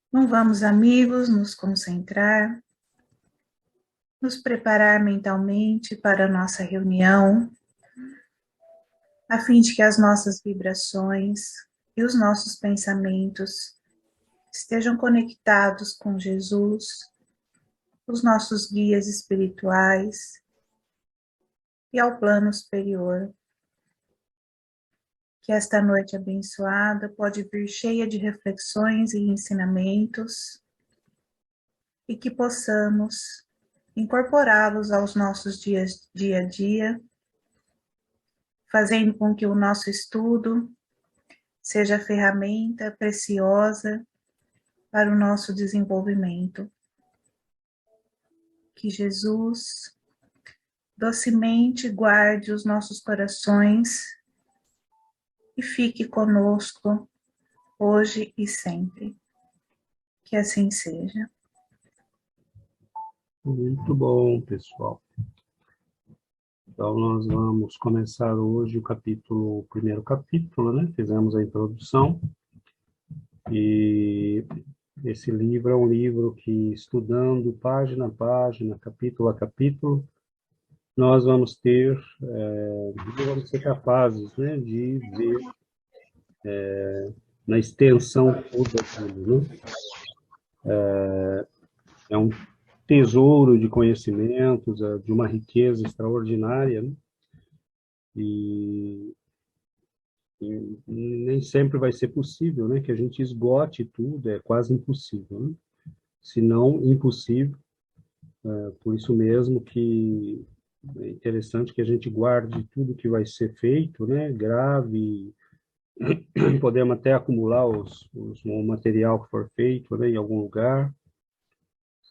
Então vamos, amigos, nos concentrar, nos preparar mentalmente para a nossa reunião, a fim de que as nossas vibrações e os nossos pensamentos estejam conectados com Jesus, os nossos guias espirituais e ao plano superior. Que esta noite abençoada pode vir cheia de reflexões e ensinamentos e que possamos incorporá-los aos nossos dias, dia a dia, fazendo com que o nosso estudo seja ferramenta preciosa para o nosso desenvolvimento. Que Jesus docemente guarde os nossos corações e fique conosco hoje e sempre. Que assim seja. Muito bom, pessoal. Então, nós vamos começar hoje o primeiro capítulo, né? Fizemos a introdução. E esse livro é um livro que, estudando página a página, capítulo a capítulo, nós vamos vamos ser capazes, né, de ver na extensão toda aquilo, né? É um tesouro de conhecimentos, de uma riqueza extraordinária, né? E nem sempre vai ser possível, né, que a gente esgote tudo, é quase impossível, né? Se não impossível, por isso mesmo que é interessante que a gente guarde tudo que vai ser feito, né, grave, podemos até acumular o material que for feito, né, em algum lugar,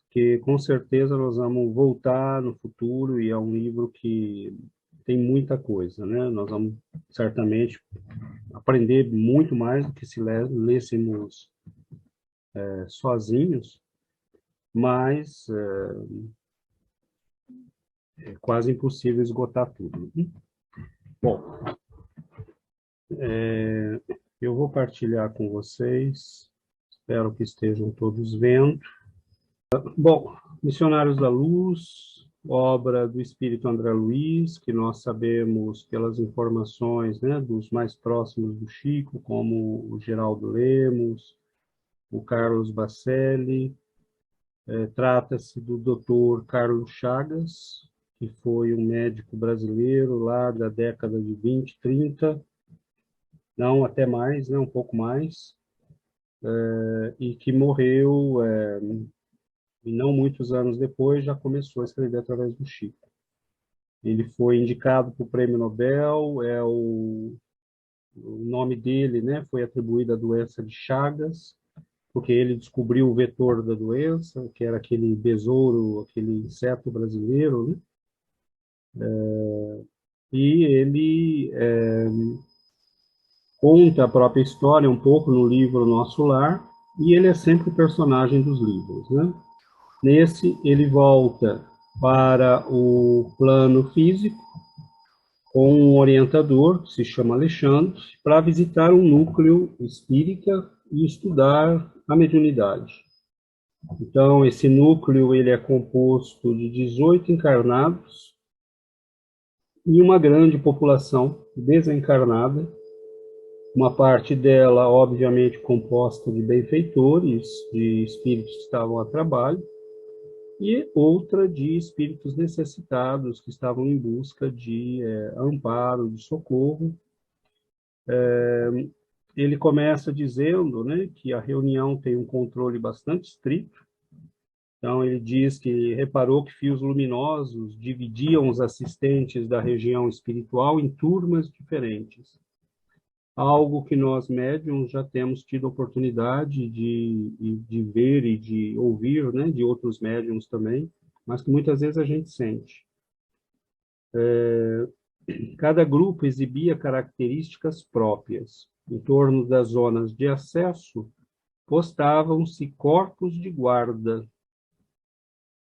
que com certeza nós vamos voltar no futuro e é um livro que tem muita coisa, né? Nós vamos certamente aprender muito mais do que se lêssemos sozinhos, mas é quase impossível esgotar tudo. Bom, eu vou partilhar com vocês, espero que estejam todos vendo. Bom, Missionários da Luz, obra do Espírito André Luiz, que nós sabemos pelas informações, né, dos mais próximos do Chico, como o Geraldo Lemos, o Carlos Bacelli. Trata-se do Dr. Carlos Chagas, que foi um médico brasileiro lá da década de 20, 30, não, até mais, né, um pouco mais, e que morreu, e não muitos anos depois já começou a escrever através do Chico. Ele foi indicado para o Prêmio Nobel, o nome dele, né, foi atribuído à doença de Chagas, porque ele descobriu o vetor da doença, que era aquele besouro, aquele inseto brasileiro, né? E ele conta a própria história um pouco no livro Nosso Lar, e ele é sempre o personagem dos livros, né? Nesse, ele volta para o plano físico com um orientador, que se chama Alexandre, para visitar um núcleo espírita e estudar a mediunidade. Então, esse núcleo ele é composto de 18 encarnados e uma grande população desencarnada, uma parte dela, obviamente, composta de benfeitores, de espíritos que estavam a trabalho, e outra de espíritos necessitados que estavam em busca de amparo, de socorro. Ele começa dizendo, né, que a reunião tem um controle bastante estrito. Então, ele diz que reparou que fios luminosos dividiam os assistentes da região espiritual em turmas diferentes. Algo que nós, médiums, já temos tido oportunidade de ver e de ouvir, né, de outros médiums também, mas que muitas vezes a gente sente. Cada grupo exibia características próprias. Em torno das zonas de acesso, postavam-se corpos de guarda,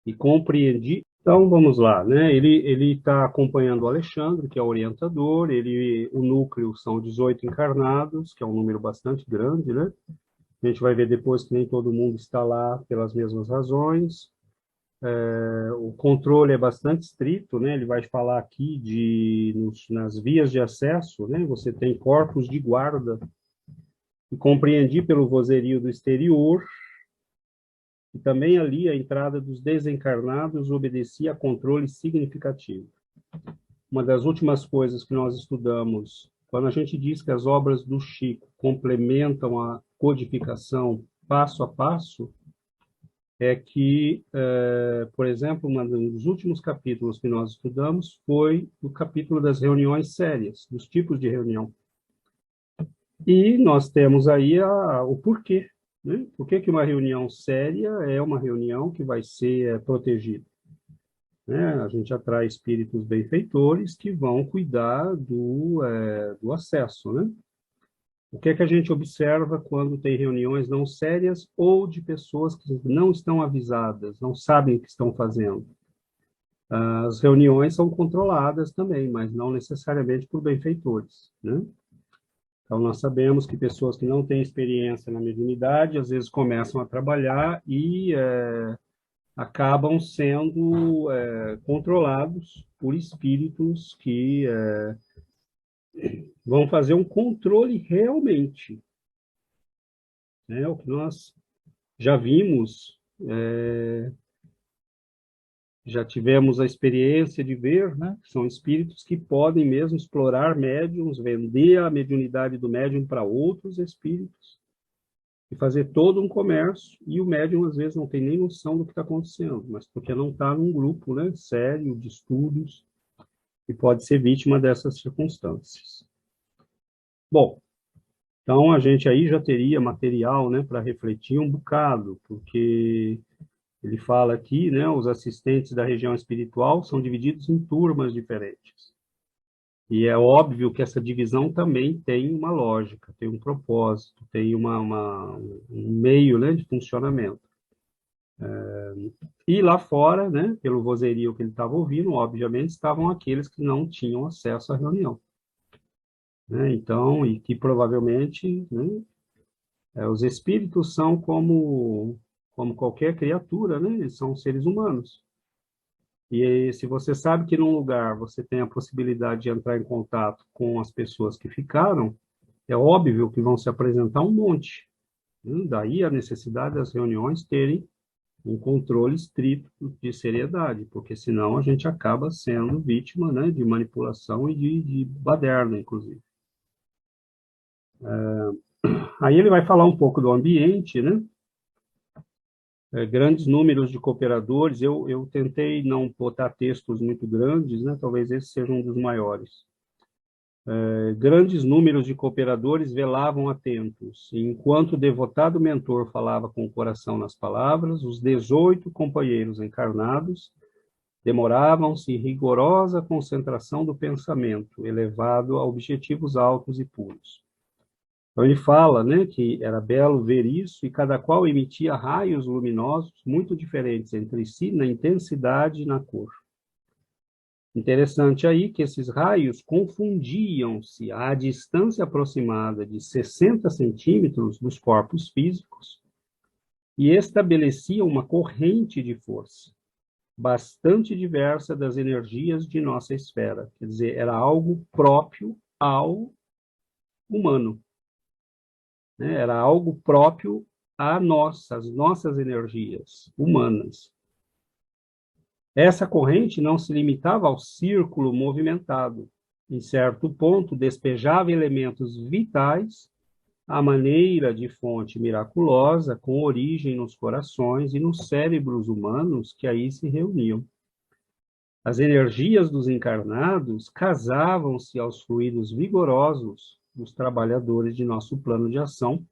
e compreendi. Então, vamos lá, né? Ele está acompanhando o Alexandre, que é o orientador, o núcleo são 18 encarnados, que é um número bastante grande, né? A gente vai ver depois que nem todo mundo está lá pelas mesmas razões. O controle é bastante estrito, né? Ele vai falar aqui nas vias de acesso, né? Você tem corpos de guarda, e compreendi pelo vozerio do exterior, e também ali a entrada dos desencarnados obedecia a controle significativo. Uma das últimas coisas que nós estudamos, quando a gente diz que as obras do Chico complementam a codificação passo a passo, é que, por exemplo, um dos últimos capítulos que nós estudamos foi o capítulo das reuniões sérias, dos tipos de reunião. E nós temos aí o porquê, né? Por que que uma reunião séria é uma reunião que vai ser protegida? Né? A gente atrai espíritos benfeitores que vão cuidar do acesso, né? O que é que a gente observa quando tem reuniões não sérias ou de pessoas que não estão avisadas, não sabem o que estão fazendo? As reuniões são controladas também, mas não necessariamente por benfeitores, né? Então, nós sabemos que pessoas que não têm experiência na mediunidade, às vezes começam a trabalhar e acabam sendo controlados por espíritos que vão fazer um controle realmente. Né? O que nós já vimos, já tivemos a experiência de ver, né? São espíritos que podem mesmo explorar médiums, vender a mediunidade do médium para outros espíritos, e fazer todo um comércio, e o médium às vezes não tem nem noção do que está acontecendo, mas porque não está num grupo, né, sério de estudos, e pode ser vítima dessas circunstâncias. Bom, então a gente aí já teria material, né, para refletir um bocado, porque ele fala aqui, né, os assistentes da região espiritual são divididos em turmas diferentes. E é óbvio que essa divisão também tem uma lógica, tem um propósito, tem um meio, né, de funcionamento. E lá fora, né, pelo vozerio que ele estava ouvindo, obviamente, estavam aqueles que não tinham acesso à reunião. Né? Então, e que provavelmente, né, os espíritos são como qualquer criatura, né? Eles são seres humanos. E se você sabe que num lugar você tem a possibilidade de entrar em contato com as pessoas que ficaram, é óbvio que vão se apresentar um monte. Né? Daí a necessidade das reuniões terem um controle estrito de seriedade, porque senão a gente acaba sendo vítima, né, de manipulação e de baderna, inclusive. Aí ele vai falar um pouco do ambiente, né? Grandes números de cooperadores. Eu tentei não botar textos muito grandes, né? Talvez esse seja um dos maiores. Grandes números de cooperadores velavam atentos, e enquanto o devotado mentor falava com o coração nas palavras, os 18 companheiros encarnados demoravam-se em rigorosa concentração do pensamento, elevado a objetivos altos e puros. Então ele fala, né, que era belo ver isso, e cada qual emitia raios luminosos muito diferentes entre si na intensidade e na cor. Interessante aí que esses raios confundiam-se à distância aproximada de 60 centímetros dos corpos físicos e estabeleciam uma corrente de força bastante diversa das energias de nossa esfera. Quer dizer, era algo próprio ao humano, né? Era algo próprio a às nossas energias humanas. Essa corrente não se limitava ao círculo movimentado. Em certo ponto, despejava elementos vitais à maneira de fonte miraculosa, com origem nos corações e nos cérebros humanos que aí se reuniam. As energias dos encarnados casavam-se aos fluidos vigorosos dos trabalhadores de nosso plano de ação,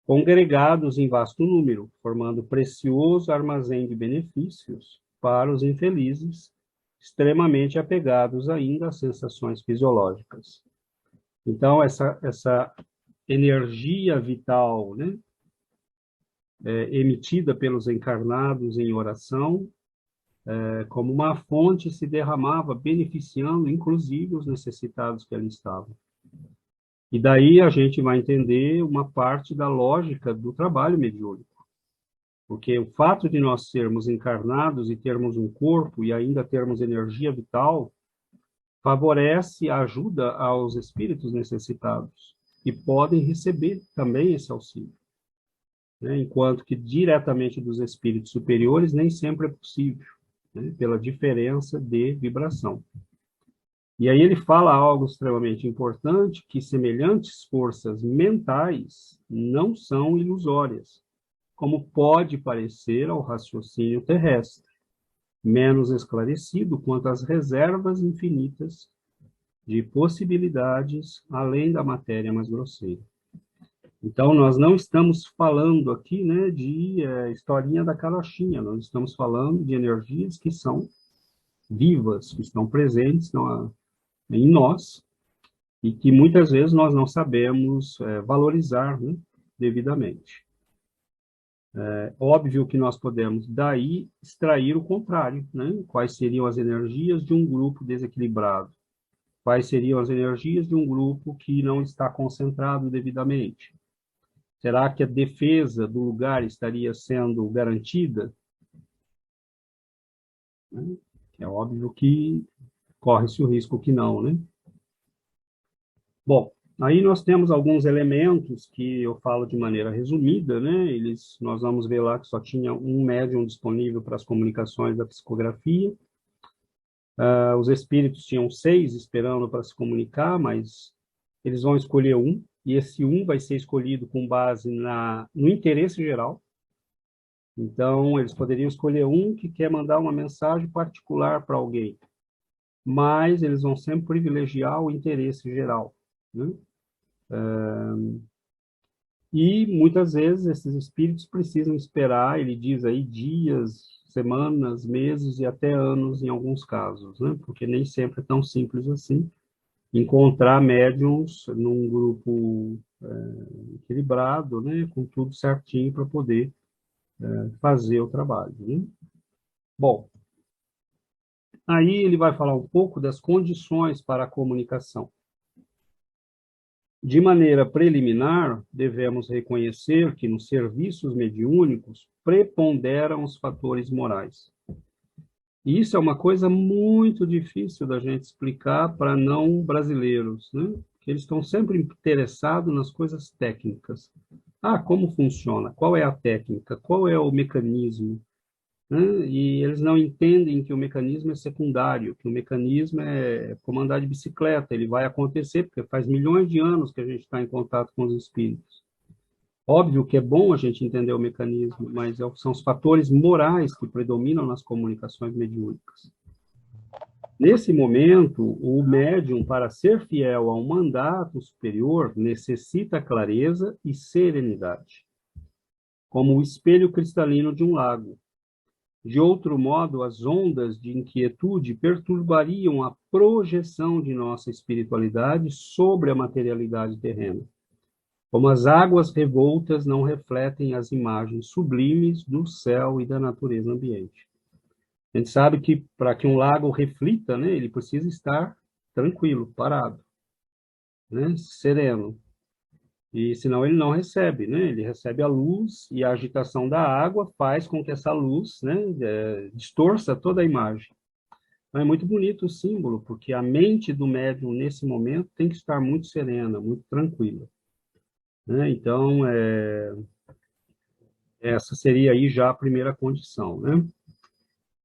congregados em vasto número, formando precioso armazém de benefícios para os infelizes, extremamente apegados ainda às sensações fisiológicas. Então, essa energia vital, né, emitida pelos encarnados em oração, como uma fonte se derramava, beneficiando inclusive os necessitados que ali estavam. E daí a gente vai entender uma parte da lógica do trabalho mediúnico. Porque o fato de nós sermos encarnados e termos um corpo e ainda termos energia vital, favorece a ajuda aos espíritos necessitados, que podem receber também esse auxílio, né? Enquanto que diretamente dos espíritos superiores nem sempre é possível, né? Pela diferença de vibração. E aí ele fala algo extremamente importante, que semelhantes forças mentais não são ilusórias, como pode parecer ao raciocínio terrestre, menos esclarecido quanto às reservas infinitas de possibilidades além da matéria mais grosseira. Então, nós não estamos falando aqui, né, de historinha da carochinha, nós estamos falando de energias que são vivas, que estão presentes em nós, e que muitas vezes nós não sabemos valorizar, né, devidamente. É óbvio que nós podemos, daí, extrair o contrário, né? Quais seriam as energias de um grupo desequilibrado? Quais seriam as energias de um grupo que não está concentrado devidamente? Será que a defesa do lugar estaria sendo garantida? É óbvio que corre-se o risco que não, né? Bom, aí nós temos alguns elementos que eu falo de maneira resumida, né? Nós vamos ver lá que só tinha um médium disponível para as comunicações da psicografia. Os espíritos tinham 6 esperando para se comunicar, mas eles vão escolher um, e esse um vai ser escolhido com base no interesse geral. Então, eles poderiam escolher um que quer mandar uma mensagem particular para alguém, mas eles vão sempre privilegiar o interesse geral, né? E muitas vezes esses espíritos precisam esperar, ele diz aí, dias, semanas, meses e até anos em alguns casos, né? Porque nem sempre é tão simples assim encontrar médiums num grupo equilibrado, né? Com tudo certinho para poder fazer o trabalho, né? Bom, aí ele vai falar um pouco das condições para a comunicação. De maneira preliminar, devemos reconhecer que nos serviços mediúnicos preponderam os fatores morais. E isso é uma coisa muito difícil da gente explicar para não brasileiros, né? Que eles estão sempre interessados nas coisas técnicas. Ah, como funciona? Qual é a técnica? Qual é o mecanismo? Né? E eles não entendem que o mecanismo é secundário, que o mecanismo é comandar de bicicleta, ele vai acontecer, porque faz milhões de anos que a gente está em contato com os espíritos. Óbvio que é bom a gente entender o mecanismo, mas são os fatores morais que predominam nas comunicações mediúnicas. Nesse momento, o médium, para ser fiel ao mandato superior, necessita clareza e serenidade, como o espelho cristalino de um lago. De outro modo, as ondas de inquietude perturbariam a projeção de nossa espiritualidade sobre a materialidade terrena, como as águas revoltas não refletem as imagens sublimes do céu e da natureza ambiente. A gente sabe que para que um lago reflita, né, ele precisa estar tranquilo, parado, né, sereno. E senão ele não recebe, né? Ele recebe a luz e a agitação da água faz com que essa luz, né, distorça toda a imagem. Então, é muito bonito o símbolo, porque a mente do médium nesse momento tem que estar muito serena, muito tranquila, né? Então, essa seria aí já a primeira condição, né?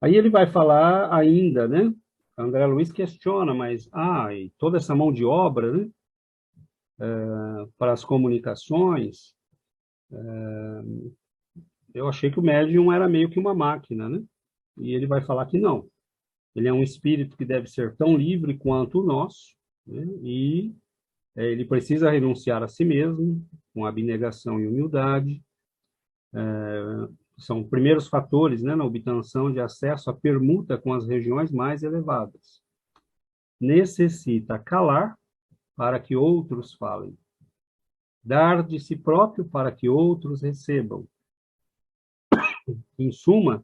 Aí ele vai falar ainda, né? André Luiz questiona, mas e toda essa mão de obra, né, para as comunicações, eu achei que o médium era meio que uma máquina, né? E ele vai falar que não. Ele é um espírito que deve ser tão livre quanto o nosso, né? E ele precisa renunciar a si mesmo, com abnegação e humildade. São primeiros fatores, né, na obtenção de acesso à permuta com as regiões mais elevadas. Necessita calar para que outros falem. Dar de si próprio para que outros recebam. Em suma,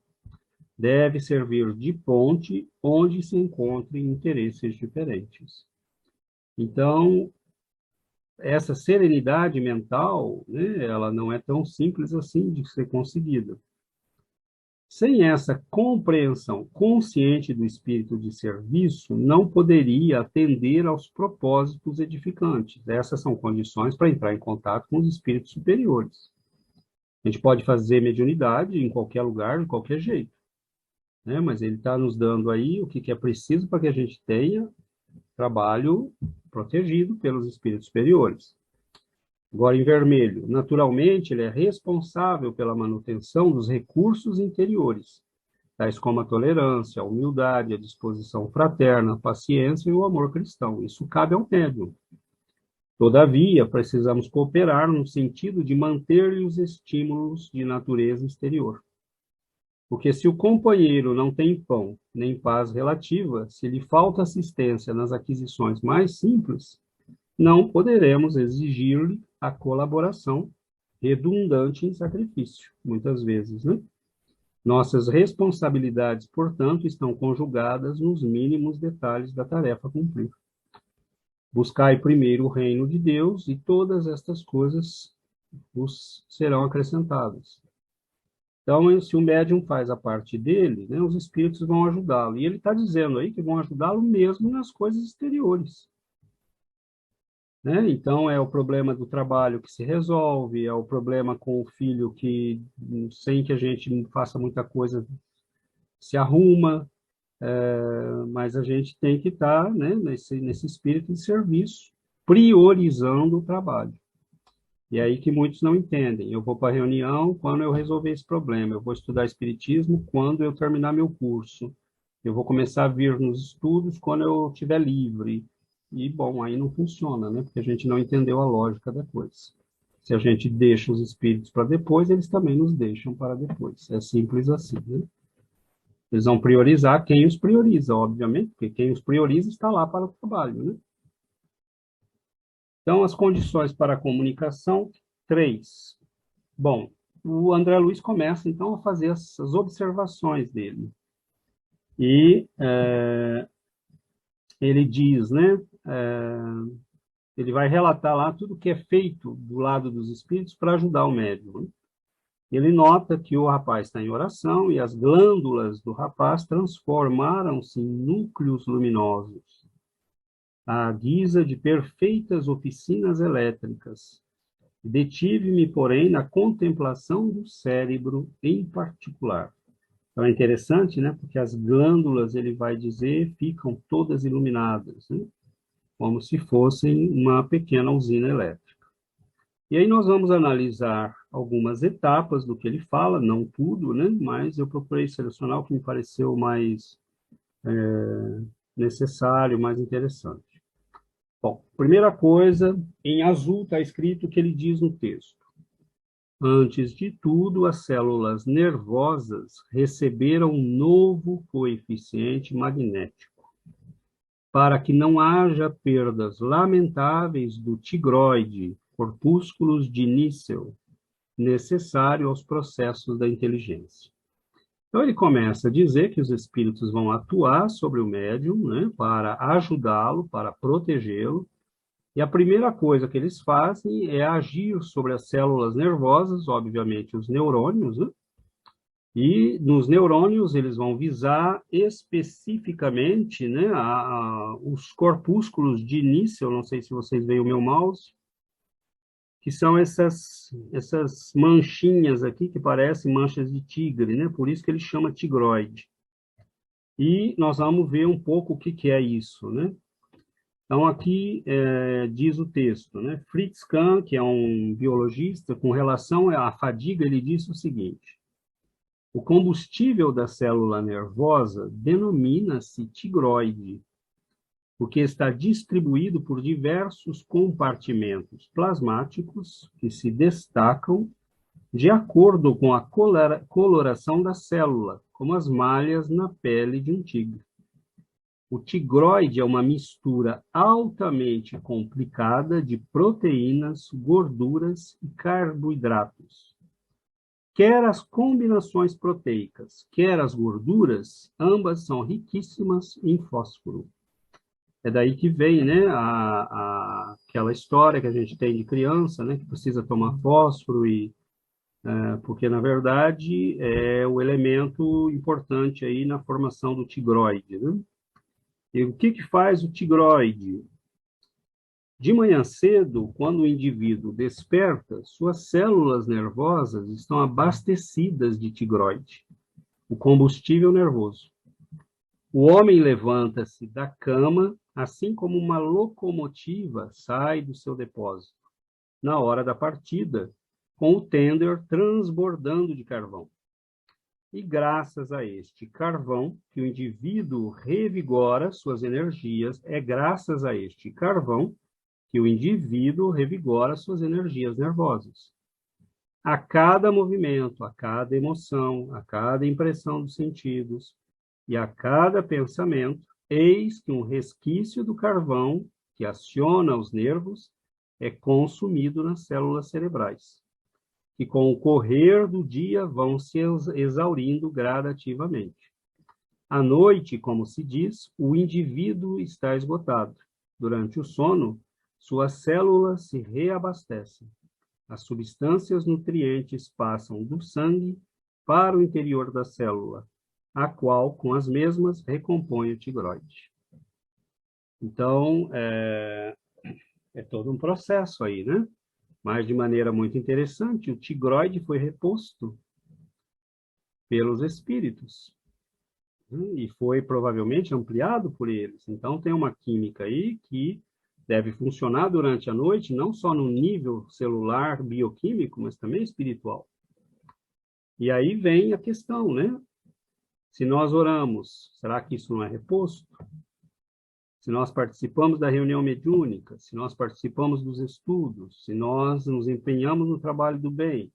deve servir de ponte onde se encontrem interesses diferentes. Então, essa serenidade mental, né, ela não é tão simples assim de ser conseguida. Sem essa compreensão consciente do espírito de serviço, não poderia atender aos propósitos edificantes. Essas são condições para entrar em contato com os espíritos superiores. A gente pode fazer mediunidade em qualquer lugar, de qualquer jeito, né? Mas ele está nos dando aí o que é preciso para que a gente tenha trabalho protegido pelos espíritos superiores. Agora, em vermelho, naturalmente, ele é responsável pela manutenção dos recursos interiores, tais como a tolerância, a humildade, a disposição fraterna, a paciência e o amor cristão. Isso cabe ao médium. Todavia, precisamos cooperar no sentido de manter-lhe os estímulos de natureza exterior. Porque se o companheiro não tem pão, nem paz relativa, se lhe falta assistência nas aquisições mais simples, não poderemos exigir-lhe a colaboração redundante em sacrifício, muitas vezes, né? Nossas responsabilidades, portanto, estão conjugadas nos mínimos detalhes da tarefa a cumprir. Buscai primeiro o reino de Deus e todas estas coisas vos serão acrescentadas. Então, se o médium faz a parte dele, né, os espíritos vão ajudá-lo. E ele está dizendo aí que vão ajudá-lo mesmo nas coisas exteriores. Né? Então, é o problema do trabalho que se resolve, é o problema com o filho que, sem que a gente faça muita coisa, se arruma, mas a gente tem que estar, né, nesse espírito de serviço, priorizando o trabalho. E é aí que muitos não entendem. Eu vou para a reunião quando eu resolver esse problema, eu vou estudar espiritismo quando eu terminar meu curso, eu vou começar a vir nos estudos quando eu estiver livre. E, bom, aí não funciona, né? Porque a gente não entendeu a lógica da coisa. Se a gente deixa os espíritos para depois, eles também nos deixam para depois. É simples assim, né? Eles vão priorizar quem os prioriza, obviamente, porque quem os prioriza está lá para o trabalho, né? Então, as condições para a comunicação, 3. Bom, o André Luiz começa, então, a fazer essas observações dele. E ele diz, né, ele vai relatar lá tudo que é feito do lado dos espíritos para ajudar o médium. Né? Ele nota que o rapaz está em oração e as glândulas do rapaz transformaram-se em núcleos luminosos, à guisa de perfeitas oficinas elétricas. Detive-me, porém, na contemplação do cérebro em particular. Então é interessante, né? Porque as glândulas, ele vai dizer, ficam todas iluminadas, né? Como se fossem uma pequena usina elétrica. E aí nós vamos analisar algumas etapas do que ele fala, não tudo, né? Mas eu procurei selecionar o que me pareceu mais necessário, mais interessante. Bom, primeira coisa, em azul está escrito o que ele diz no texto. Antes de tudo, as células nervosas receberam um novo coeficiente magnético, para que não haja perdas lamentáveis do tigroide, corpúsculos de níquel, necessário aos processos da inteligência. Então, ele começa a dizer que os espíritos vão atuar sobre o médium, né, para ajudá-lo, para protegê-lo, e a primeira coisa que eles fazem é agir sobre as células nervosas, obviamente os neurônios, né? E nos neurônios eles vão visar especificamente, né, os corpúsculos de níquel, não sei se vocês veem o meu mouse, que são essas manchinhas aqui que parecem manchas de tigre, né? Por isso que ele chama tigroide. E nós vamos ver um pouco o que é isso, né? Então, aqui diz o texto, né? Fritz Kahn, que é um biologista, com relação à fadiga, ele disse o seguinte: o combustível da célula nervosa denomina-se tigroide, porque está distribuído por diversos compartimentos plasmáticos que se destacam de acordo com a coloração da célula, como as malhas na pele de um tigre. O tigroide é uma mistura altamente complicada de proteínas, gorduras e carboidratos. Quer as combinações proteicas, quer as gorduras, ambas são riquíssimas em fósforo. É daí que vem, né, aquela história que a gente tem de criança, né, que precisa tomar fósforo, porque, na verdade, é o elemento importante aí na formação do tigroide, né? E o que faz o tigroide? De manhã cedo, quando o indivíduo desperta, suas células nervosas estão abastecidas de tigroide, o combustível nervoso. O homem levanta-se da cama, assim como uma locomotiva sai do seu depósito, na hora da partida, com o tender transbordando de carvão. E graças a este carvão que o indivíduo revigora suas energias, é graças a este carvão que o indivíduo revigora suas energias nervosas. A cada movimento, a cada emoção, a cada impressão dos sentidos e a cada pensamento, eis que um resquício do carvão que aciona os nervos é consumido nas células cerebrais, que com o correr do dia vão se exaurindo gradativamente. À noite, como se diz, o indivíduo está esgotado. Durante o sono, suas células se reabastecem. As substâncias nutrientes passam do sangue para o interior da célula, a qual, com as mesmas, recompõe o tigroide. Então, é todo um processo aí, né? Mas, de maneira muito interessante, o tigroide foi reposto pelos espíritos, né? E foi provavelmente ampliado por eles. Então, tem uma química aí que deve funcionar durante a noite, não só no nível celular, bioquímico, mas também espiritual. E aí vem a questão, né? Se nós oramos, será que isso não é reposto? Se nós participamos da reunião mediúnica, se nós participamos dos estudos, se nós nos empenhamos no trabalho do bem,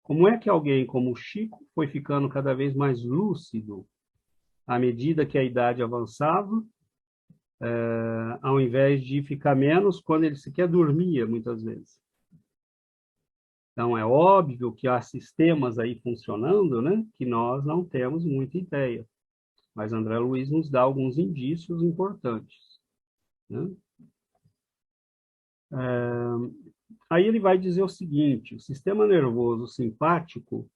como é que alguém como o Chico foi ficando cada vez mais lúcido à medida que a idade avançava, ao invés de ficar menos quando ele sequer dormia, muitas vezes? Então, é óbvio que há sistemas aí funcionando, né, que nós não temos muita ideia. Mas André Luiz nos dá alguns indícios importantes, né? Aí ele vai dizer o seguinte: o sistema nervoso simpático,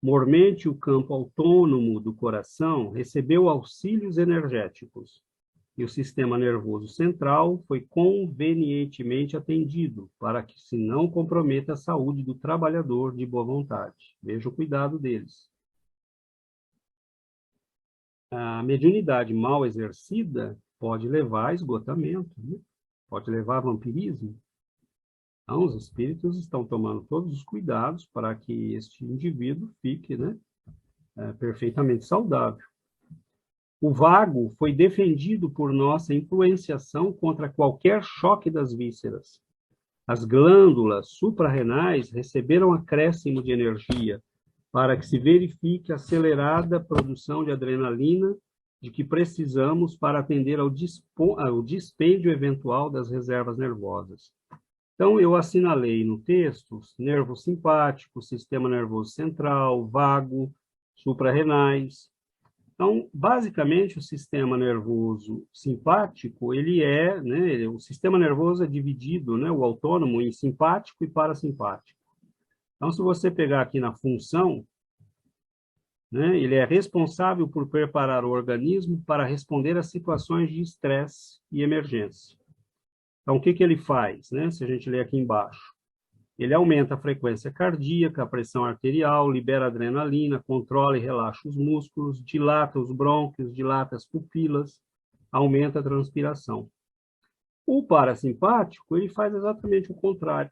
mormente o campo autônomo do coração, recebeu auxílios energéticos, e o sistema nervoso central foi convenientemente atendido, para que se não comprometa a saúde do trabalhador de boa vontade. Veja o cuidado deles. A mediunidade mal exercida pode levar a esgotamento, né? Pode levar a vampirismo. Então, os espíritos estão tomando todos os cuidados para que este indivíduo fique, né, perfeitamente saudável. O vago foi defendido por nossa influenciação contra qualquer choque das vísceras. As glândulas suprarrenais receberam acréscimo de energia para que se verifique a acelerada produção de adrenalina de que precisamos para atender ao dispêndio eventual das reservas nervosas. Então, eu assinalei no texto nervo simpático, sistema nervoso central, vago, suprarrenais. Então, basicamente, o sistema nervoso simpático, né, o sistema nervoso é dividido, né, o autônomo, em simpático e parasimpático. Então, se você pegar aqui na função, né, ele é responsável por preparar o organismo para responder a situações de estresse e emergência. Então, o que ele faz, né? Se a gente ler aqui embaixo, ele aumenta a frequência cardíaca, a pressão arterial, libera adrenalina, controla e relaxa os músculos, dilata os brônquios, dilata as pupilas, aumenta a transpiração. O parasimpático, ele faz exatamente o contrário,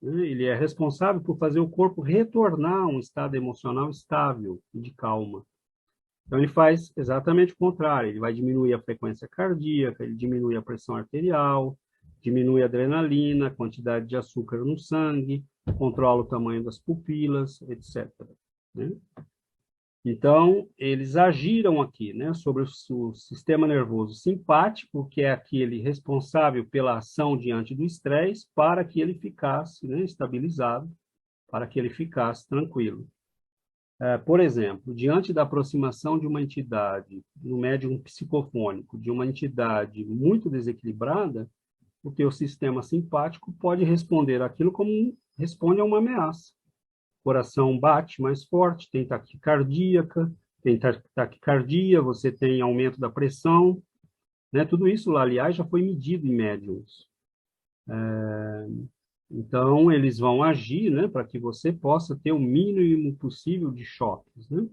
né? Ele é responsável por fazer o corpo retornar a um estado emocional estável e de calma. Então, ele faz exatamente o contrário. Ele vai diminuir a frequência cardíaca, ele diminui a pressão arterial, diminui a adrenalina, a quantidade de açúcar no sangue, controla o tamanho das pupilas, etc., né? Então, eles agiram aqui, né, sobre o sistema nervoso simpático, que é aquele responsável pela ação diante do estresse, para que ele ficasse, né, estabilizado, para que ele ficasse tranquilo. Por exemplo, diante da aproximação de uma entidade, no médium psicofônico, de uma entidade muito desequilibrada, o teu sistema simpático pode responder aquilo como responde a uma ameaça. O coração bate mais forte, tem taquicardia, você tem aumento da pressão, né? Tudo isso, aliás, já foi medido em médiums. Então, eles vão agir, né, para que você possa ter o mínimo possível de choques, né?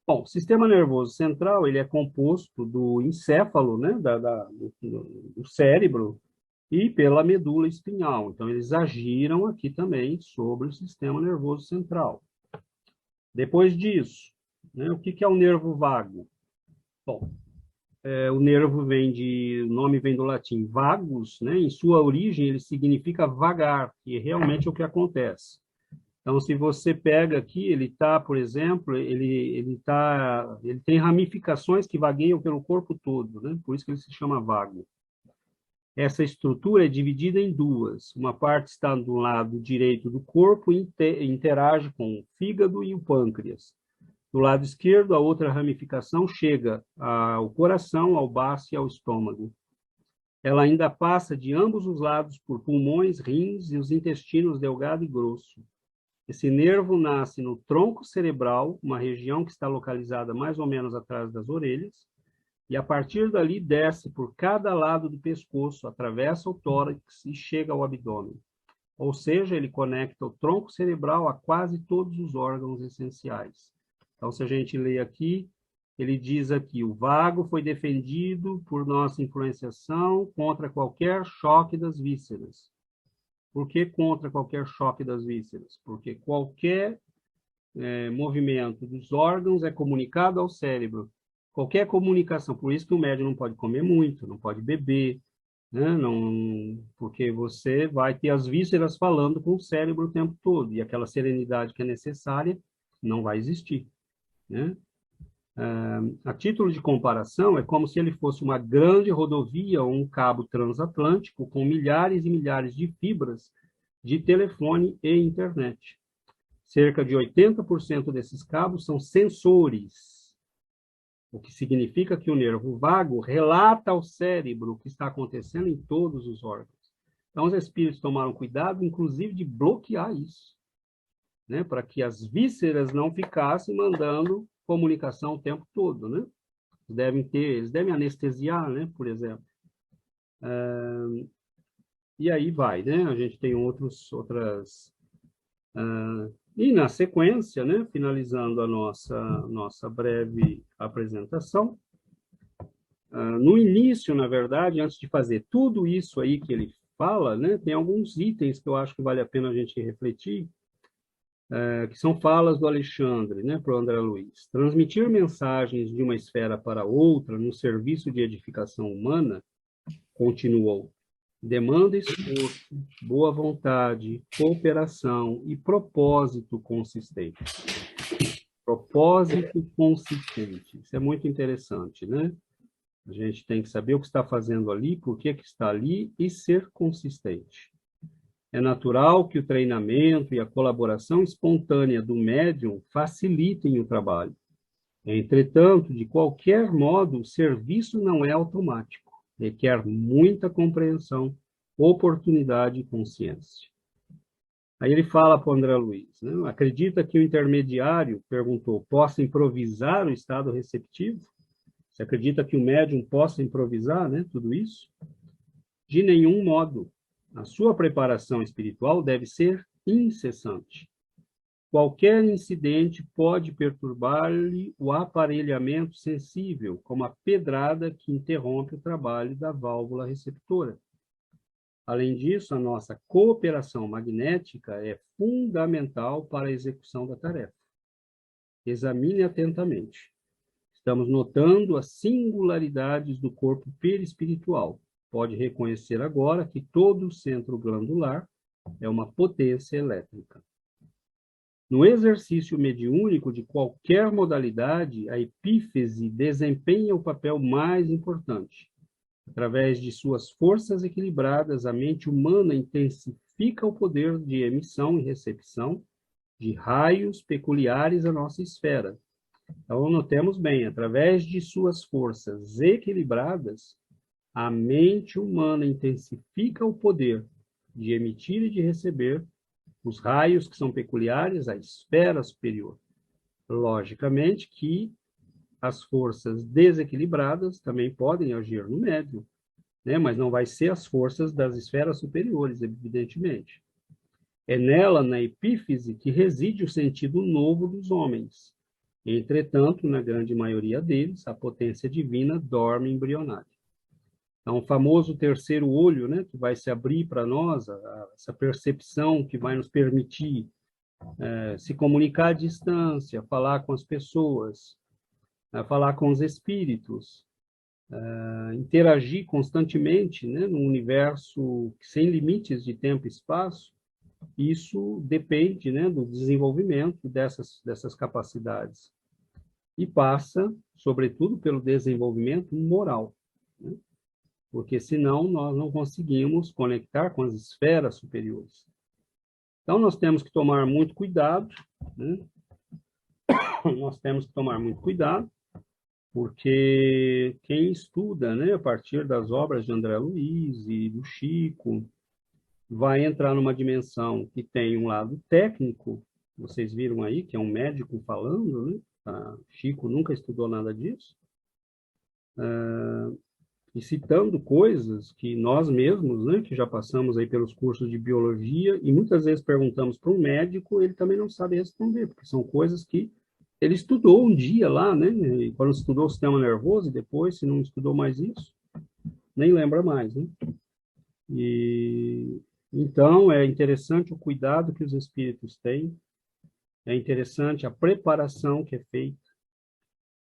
Bom, o sistema nervoso central, ele é composto do encéfalo, né, do cérebro, e pela medula espinhal. Então, eles agiram aqui também sobre o sistema nervoso central. Depois disso, né, o que é o nervo vago? Bom, o nervo o nome vem do latim vagus, né? Em sua origem ele significa vagar, que realmente é o que acontece. Então, se você pega aqui, ele está, por exemplo, ele tem ramificações que vagueiam pelo corpo todo, né? Por isso que ele se chama vago. Essa estrutura é dividida em duas. Uma parte está do lado direito do corpo e interage com o fígado e o pâncreas. Do lado esquerdo, a outra ramificação chega ao coração, ao baço e ao estômago. Ela ainda passa de ambos os lados por pulmões, rins e os intestinos delgado e grosso. Esse nervo nasce no tronco cerebral, uma região que está localizada mais ou menos atrás das orelhas, e a partir dali desce por cada lado do pescoço, atravessa o tórax e chega ao abdômen. Ou seja, ele conecta o tronco cerebral a quase todos os órgãos essenciais. Então, se a gente lê aqui, ele diz aqui, o vago foi defendido por nossa influenciação contra qualquer choque das vísceras. Por que contra qualquer choque das vísceras? Porque qualquer movimento dos órgãos é comunicado ao cérebro. Qualquer comunicação, por isso que o médium não pode comer muito, não pode beber, né? Não, porque você vai ter as vísceras falando com o cérebro o tempo todo, e aquela serenidade que é necessária não vai existir, né? A título de comparação, é como se ele fosse uma grande rodovia ou um cabo transatlântico com milhares e milhares de fibras de telefone e internet. Cerca de 80% desses cabos são sensores, o que significa que o nervo vago relata ao cérebro o que está acontecendo em todos os órgãos. Então, os espíritos tomaram cuidado, inclusive, de bloquear isso, né, para que as vísceras não ficassem mandando comunicação o tempo todo, né? Eles devem anestesiar, né, por exemplo. E aí vai, né? A gente tem outras... E na sequência, né, finalizando a nossa breve apresentação, no início, na verdade, antes de fazer tudo isso aí que ele fala, né, tem alguns itens que eu acho que vale a pena a gente refletir, que são falas do Alexandre, né, para o André Luiz. Transmitir mensagens de uma esfera para outra no serviço de edificação humana, continuou, demanda esforço, boa vontade, cooperação e propósito consistente. Propósito consistente. Isso é muito interessante, né? A gente tem que saber o que está fazendo ali, por que está ali e ser consistente. É natural que o treinamento e a colaboração espontânea do médium facilitem o trabalho. Entretanto, de qualquer modo, o serviço não é automático. Requer muita compreensão, oportunidade e consciência. Aí ele fala para o André Luiz, né? Acredita que o intermediário, perguntou, possa improvisar o estado receptivo? Você acredita que o médium possa improvisar, né, tudo isso? De nenhum modo. A sua preparação espiritual deve ser incessante. Qualquer incidente pode perturbar-lhe o aparelhamento sensível, como a pedrada que interrompe o trabalho da válvula receptora. Além disso, a nossa cooperação magnética é fundamental para a execução da tarefa. Examine atentamente. Estamos notando as singularidades do corpo perispiritual. Pode reconhecer agora que todo o centro glandular é uma potência elétrica. No exercício mediúnico de qualquer modalidade, a epífise desempenha o papel mais importante. Através de suas forças equilibradas, a mente humana intensifica o poder de emissão e recepção, de raios peculiares à nossa esfera. Então, notemos bem, através de suas forças equilibradas, a mente humana intensifica o poder de emitir e de receber os raios que são peculiares à esfera superior. Logicamente que as forças desequilibradas também podem agir no médium, né? Mas não vai ser as forças das esferas superiores, evidentemente. É nela, na epífise, que reside o sentido novo dos homens. Entretanto, na grande maioria deles, a potência divina dorme embrionária. Então, o famoso terceiro olho, né, que vai se abrir para nós, essa percepção que vai nos permitir se comunicar à distância, falar com as pessoas, falar com os espíritos, interagir constantemente, né, num universo sem limites de tempo e espaço. Isso depende, né, do desenvolvimento dessas capacidades. E passa, sobretudo, pelo desenvolvimento moral, né? Porque senão nós não conseguimos conectar com as esferas superiores. Então, nós temos que tomar muito cuidado, né? Nós temos que tomar muito cuidado, porque quem estuda, né, a partir das obras de André Luiz e do Chico, vai entrar numa dimensão que tem um lado técnico, vocês viram aí, que é um médico falando, né? Chico nunca estudou nada disso, e citando coisas que nós mesmos, né, que já passamos aí pelos cursos de biologia, e muitas vezes perguntamos para um médico, ele também não sabe responder, porque são coisas que ele estudou um dia lá, né, quando estudou o sistema nervoso, e depois, se não estudou mais isso, nem lembra mais, né? E então é interessante o cuidado que os espíritos têm, é interessante a preparação que é feita,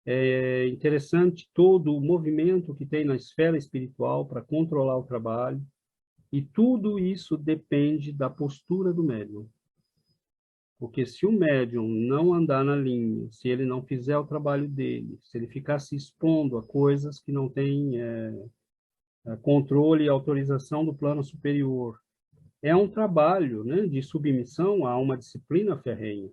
é interessante todo o movimento que tem na esfera espiritual para controlar o trabalho, e tudo isso depende da postura do médium. Porque se o médium não andar na linha, se ele não fizer o trabalho dele, se ele ficar se expondo a coisas que não têm controle e autorização do plano superior, é um trabalho, né, de submissão a uma disciplina ferrenha,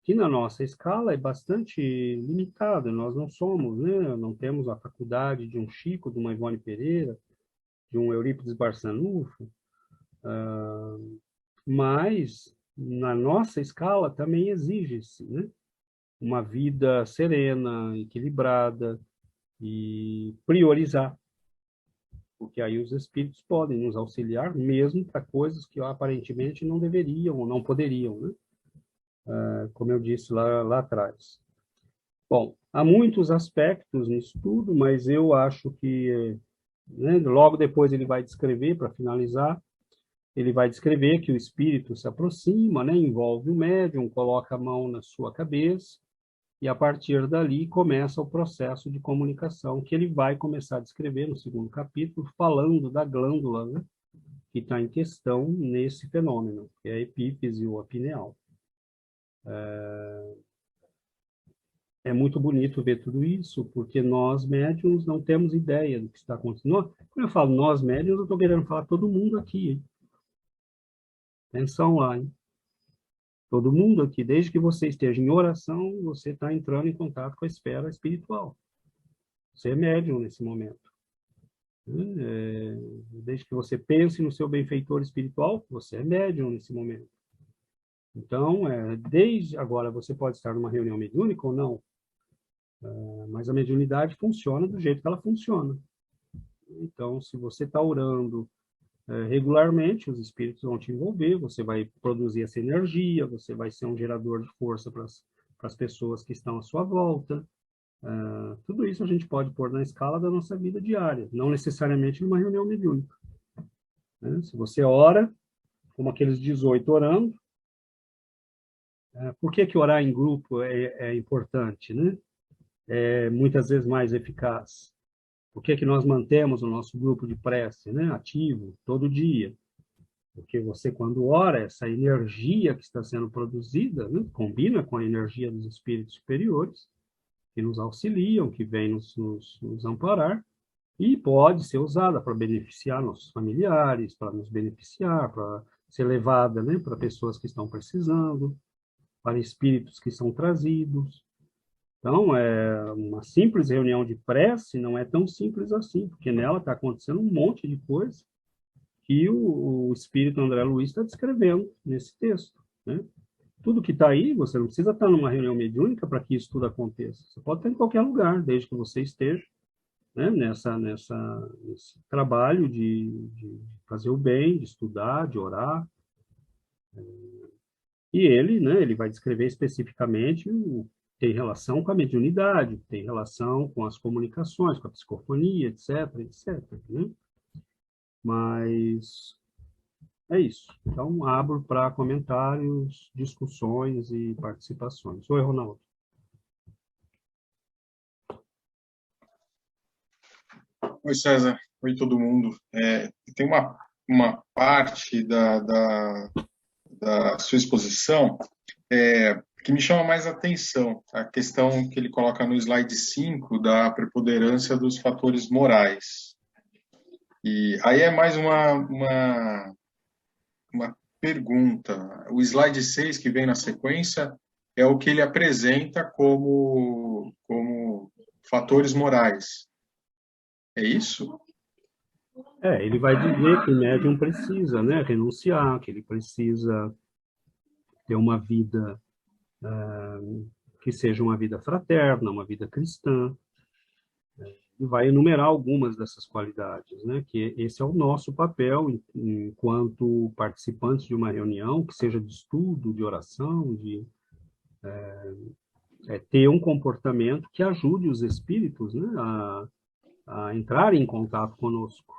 que na nossa escala é bastante limitada. Nós não somos, né, não temos a faculdade de um Chico, de uma Ivone Pereira, de um Eurípides Barçanufo, mas na nossa escala também exige-se, né, uma vida serena, equilibrada e priorizar, porque aí os espíritos podem nos auxiliar mesmo para coisas que aparentemente não deveriam ou não poderiam, né? Como eu disse lá atrás. Bom, há muitos aspectos nisso tudo, mas eu acho que, né, logo depois ele vai descrever, para finalizar, ele vai descrever que o espírito se aproxima, né, envolve o médium, coloca a mão na sua cabeça, e a partir dali começa o processo de comunicação, que ele vai começar a descrever no segundo capítulo, falando da glândula, né, que está em questão nesse fenômeno, que é a epífise ou a pineal. É muito bonito ver tudo isso, porque nós, médiuns, não temos ideia do que está acontecendo. Quando eu falo nós, médiuns, eu estou querendo falar todo mundo aqui, hein? Atenção lá, hein? Todo mundo aqui, desde que você esteja em oração, você está entrando em contato com a esfera espiritual. Você é médium nesse momento. Desde que você pense no seu benfeitor espiritual, você é médium nesse momento. Então, desde agora, você pode estar numa reunião mediúnica ou não, mas a mediunidade funciona do jeito que ela funciona. Então, se você está orando regularmente, os espíritos vão te envolver, você vai produzir essa energia, você vai ser um gerador de força para as pessoas que estão à sua volta. Tudo isso a gente pode pôr na escala da nossa vida diária, não necessariamente numa reunião mediúnica, né? Se você ora, como aqueles 18 orando, por que orar em grupo é importante, né? É muitas vezes mais eficaz. Por que nós mantemos o nosso grupo de prece, né, ativo todo dia? Porque você, quando ora, essa energia que está sendo produzida, né, combina com a energia dos espíritos superiores, que nos auxiliam, que vêm nos amparar, e pode ser usada para beneficiar nossos familiares, para nos beneficiar, para ser levada, né, para pessoas que estão precisando. para espíritos que são trazidos. Então, uma simples reunião de prece não é tão simples assim, porque nela está acontecendo um monte de coisa que o espírito André Luiz está descrevendo nesse texto, né? Tudo que está aí, você não precisa estar numa reunião mediúnica para que isso tudo aconteça. Você pode estar em qualquer lugar, desde que você esteja, né, nesse trabalho de fazer o bem, de estudar, de orar. E ele, né, ele vai descrever especificamente tem relação com a mediunidade, tem relação com as comunicações, com a psicofonia, etc, etc, né? Mas é isso. Então, abro para comentários, discussões e participações. Oi, Ronaldo. Oi, César. Oi, todo mundo. Tem uma parte da sua exposição que me chama mais atenção, a questão que ele coloca no slide 5 da preponderância dos fatores morais. E aí é mais uma pergunta. O slide 6, que vem na sequência, é o que ele apresenta como fatores morais. É isso? Ele vai dizer que o médium precisa, né, renunciar, que ele precisa ter uma vida que seja uma vida fraterna, uma vida cristã, e vai enumerar algumas dessas qualidades, né, que esse é o nosso papel enquanto participantes de uma reunião, que seja de estudo, de oração, de ter um comportamento que ajude os espíritos, né, a entrar em contato conosco.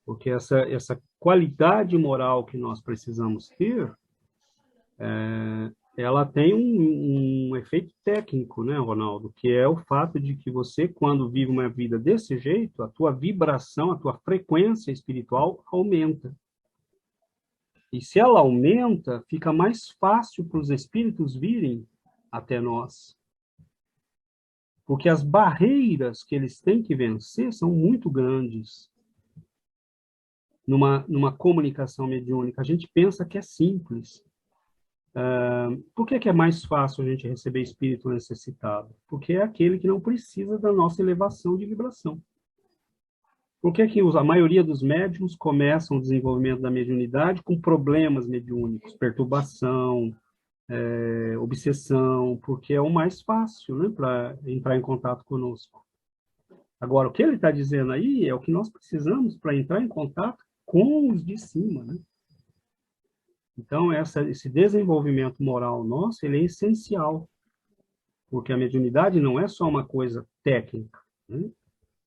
Porque essa qualidade moral que nós precisamos ter, ela tem um efeito técnico, né, Ronaldo? Que é o fato de que você, quando vive uma vida desse jeito, a tua vibração, a tua frequência espiritual aumenta. E se ela aumenta, fica mais fácil para os espíritos virem até nós. Porque as barreiras que eles têm que vencer são muito grandes. Numa comunicação mediúnica, a gente pensa que é simples. Por que é mais fácil a gente receber espírito necessitado? Porque é aquele que não precisa da nossa elevação de vibração. Por que a maioria dos médiums começam o desenvolvimento da mediunidade com problemas mediúnicos, perturbação, obsessão, porque é o mais fácil, né, para entrar em contato conosco. Agora, o que ele está dizendo aí é o que nós precisamos para entrar em contato com os de cima, né? Então, esse desenvolvimento moral nosso, ele é essencial, porque a mediunidade não é só uma coisa técnica, né?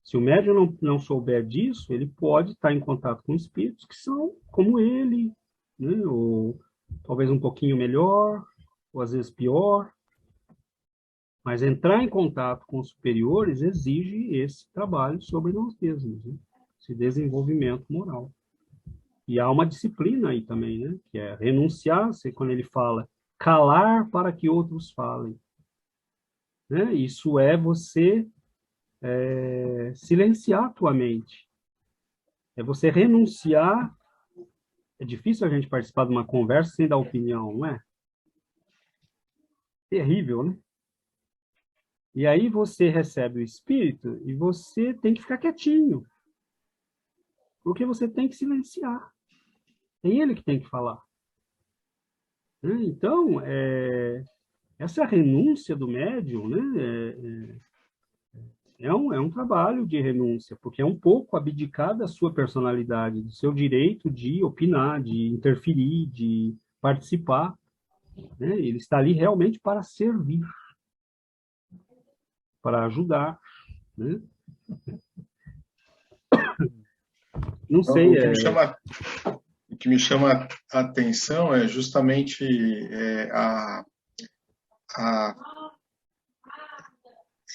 Se o médium não souber disso, ele pode estar em contato com espíritos que são como ele, né? Ou talvez um pouquinho melhor, ou às vezes pior. Mas entrar em contato com os superiores exige esse trabalho sobre nós mesmos, né? Esse desenvolvimento moral. E há uma disciplina aí também, né? Que é renunciar, quando ele fala calar para que outros falem, né? Isso é você silenciar a tua mente. É você renunciar. É difícil a gente participar de uma conversa sem dar opinião, não é? Terrível, né? E aí você recebe o espírito e você tem que ficar quietinho. Porque você tem que silenciar. É ele que tem que falar. Então, essa renúncia do médium, né, é um trabalho de renúncia, porque é um pouco abdicar da sua personalidade, do seu direito de opinar, de interferir, de participar, né? Ele está ali realmente para servir, para ajudar, né? Não sei. O que me chama a atenção é justamente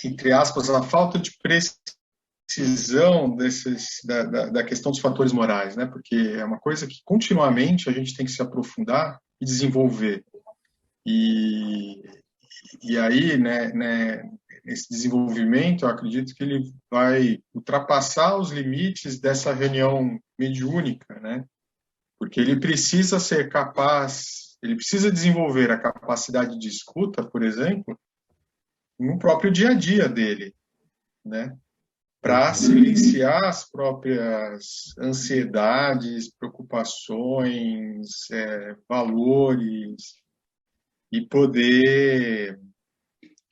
entre aspas, a falta de precisão da questão dos fatores morais, né? Porque é uma coisa que continuamente a gente tem que se aprofundar e desenvolver. E aí, né, esse desenvolvimento, eu acredito que ele vai ultrapassar os limites dessa reunião mediúnica, né? Porque ele precisa ser capaz Ele precisa desenvolver a capacidade de escuta, por exemplo, no próprio dia a dia dele, né? Para silenciar as próprias ansiedades, preocupações, valores, e poder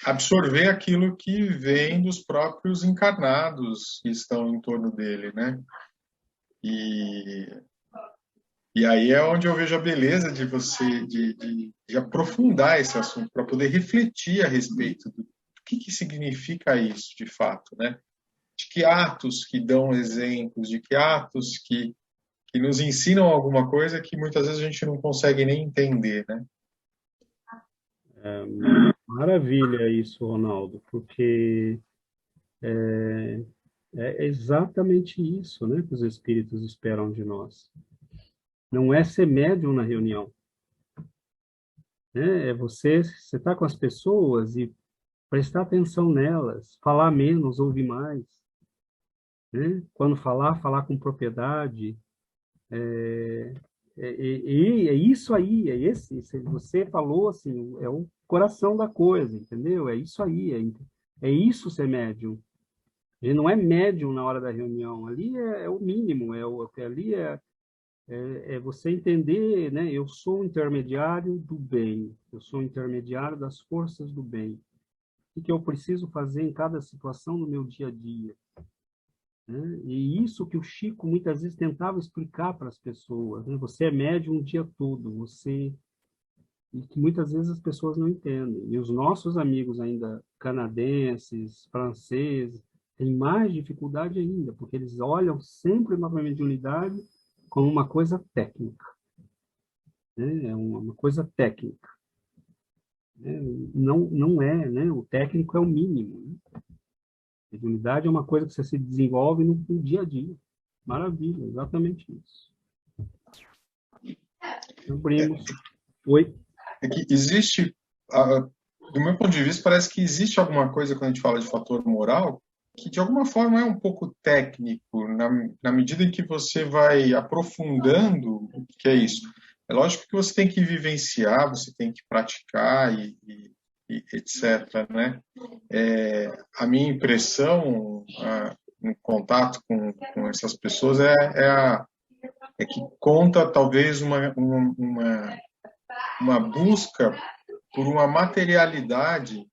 absorver aquilo que vem dos próprios encarnados que estão em torno dele, né? E aí é onde eu vejo a beleza de você, de aprofundar esse assunto, para poder refletir a respeito do que significa isso, de fato, né? De que atos que dão exemplos, de que atos que nos ensinam alguma coisa que muitas vezes a gente não consegue nem entender, né? Maravilha isso, Ronaldo, porque é exatamente isso, né, que os espíritos esperam de nós. Não é ser médium na reunião, né? É você estar com as pessoas e prestar atenção nelas, falar menos, ouvir mais, né? Quando falar, falar com propriedade. É isso aí, você falou assim, é o coração da coisa, entendeu? É isso aí, é isso ser médium. Ele não é médium na hora da reunião, ali é o mínimo, ali é você entender, né? Eu sou o intermediário do bem, eu sou o intermediário das forças do bem. O que eu preciso fazer em cada situação do meu dia a dia, né? E isso que o Chico muitas vezes tentava explicar para as pessoas, né? Você é médium o dia todo, e que muitas vezes as pessoas não entendem. E os nossos amigos ainda canadenses, franceses, têm mais dificuldade ainda, porque eles olham sempre para a mediunidade como uma coisa técnica, né? É uma coisa técnica, né? Não é, né? O técnico é o mínimo, né? A mediunidade é uma coisa que você se desenvolve no dia a dia. Maravilha, exatamente isso. Abrimos. Oi? É que existe, do meu ponto de vista, parece que existe alguma coisa, quando a gente fala de fator moral, que de alguma forma é um pouco técnico, na medida em que você vai aprofundando o que é isso. É lógico que você tem que vivenciar, você tem que praticar e etc., né? A minha impressão, em contato com essas pessoas, é que conta talvez uma busca por uma materialidade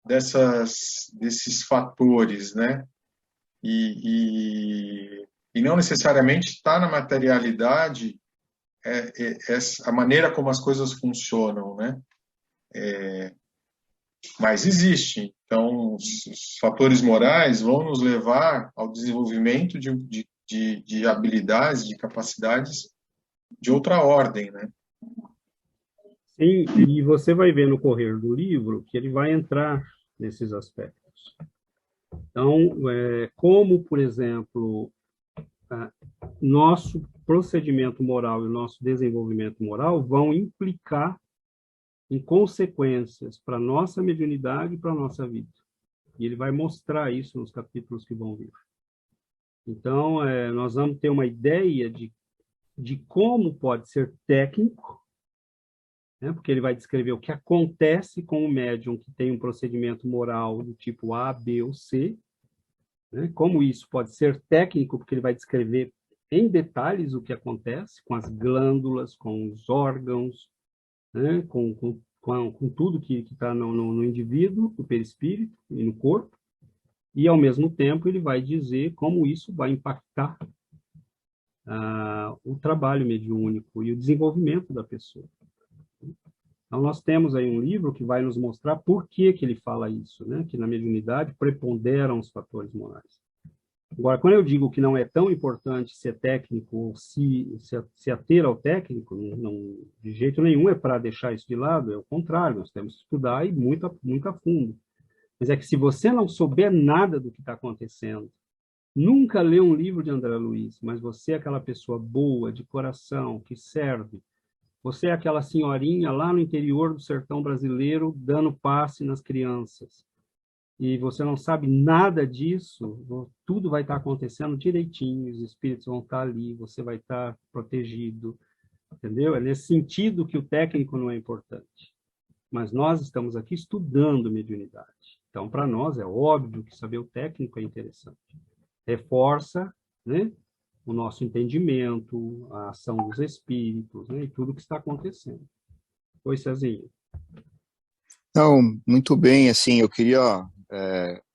desses fatores, né? E não necessariamente está na materialidade a maneira como as coisas funcionam, né? Mas existe. Então, os fatores morais vão nos levar ao desenvolvimento de habilidades, de capacidades de outra ordem, né? Sim, e você vai ver no correr do livro que ele vai entrar nesses aspectos. Então, como, por exemplo, nosso procedimento moral e o nosso desenvolvimento moral vão implicar em consequências para a nossa mediunidade e para a nossa vida. E ele vai mostrar isso nos capítulos que vão vir. Então, nós vamos ter uma ideia de como pode ser técnico, né? Porque ele vai descrever o que acontece com o médium que tem um procedimento moral do tipo A, B ou C, né? Como isso pode ser técnico, porque ele vai descrever em detalhes o que acontece com as glândulas, com os órgãos, né? com tudo que está no indivíduo, no perispírito e no corpo, e, ao mesmo tempo, ele vai dizer como isso vai impactar o trabalho mediúnico e o desenvolvimento da pessoa. Então, nós temos aí um livro que vai nos mostrar por que ele fala isso, né? Que na mediunidade preponderam os fatores morais. Agora, quando eu digo que não é tão importante ser técnico ou se ater ao técnico, não, de jeito nenhum é para deixar isso de lado, é o contrário, nós temos que estudar e muito a fundo. Mas é que se você não souber nada do que está acontecendo, nunca leu um livro de André Luiz, mas você é aquela pessoa boa, de coração, que serve, você é aquela senhorinha lá no interior do sertão brasileiro dando passe nas crianças, e você não sabe nada disso, tudo vai estar acontecendo direitinho, os espíritos vão estar ali, você vai estar protegido, entendeu? É nesse sentido que o técnico não é importante. Mas nós estamos aqui estudando mediunidade. Então, para nós, é óbvio que saber o técnico é interessante. Reforça, né, o nosso entendimento, a ação dos espíritos, né, e tudo que está acontecendo. Oi, Cezinha. Não, muito bem, assim, eu queria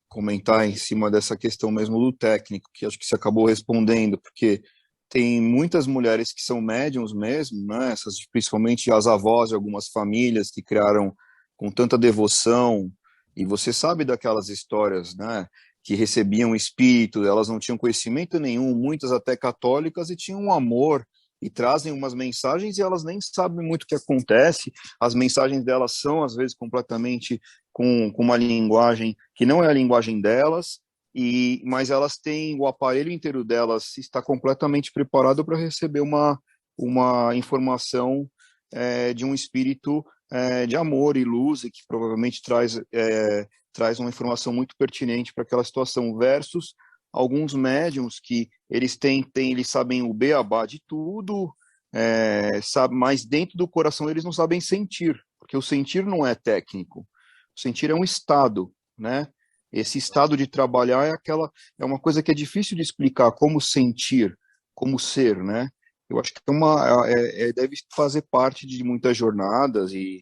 comentar em cima dessa questão mesmo do técnico, que acho que você acabou respondendo, porque tem muitas mulheres que são médiums mesmo, né, essas, principalmente as avós de algumas famílias que criaram com tanta devoção, e você sabe daquelas histórias, né, que recebiam espírito, elas não tinham conhecimento nenhum, muitas até católicas, e tinham um amor, e trazem umas mensagens e elas nem sabem muito o que acontece, as mensagens delas são, às vezes, completamente com uma linguagem que não é a linguagem delas, mas elas têm, o aparelho inteiro delas está completamente preparado para receber uma informação de um espírito de amor e luz, e que provavelmente traz uma informação muito pertinente para aquela situação, versus alguns médiums que eles sabem o beabá de tudo, mas dentro do coração eles não sabem sentir, porque o sentir não é técnico, o sentir é um estado, né? Esse estado de trabalhar é uma coisa que é difícil de explicar, como sentir, como ser, né? Eu acho que deve fazer parte de muitas jornadas, e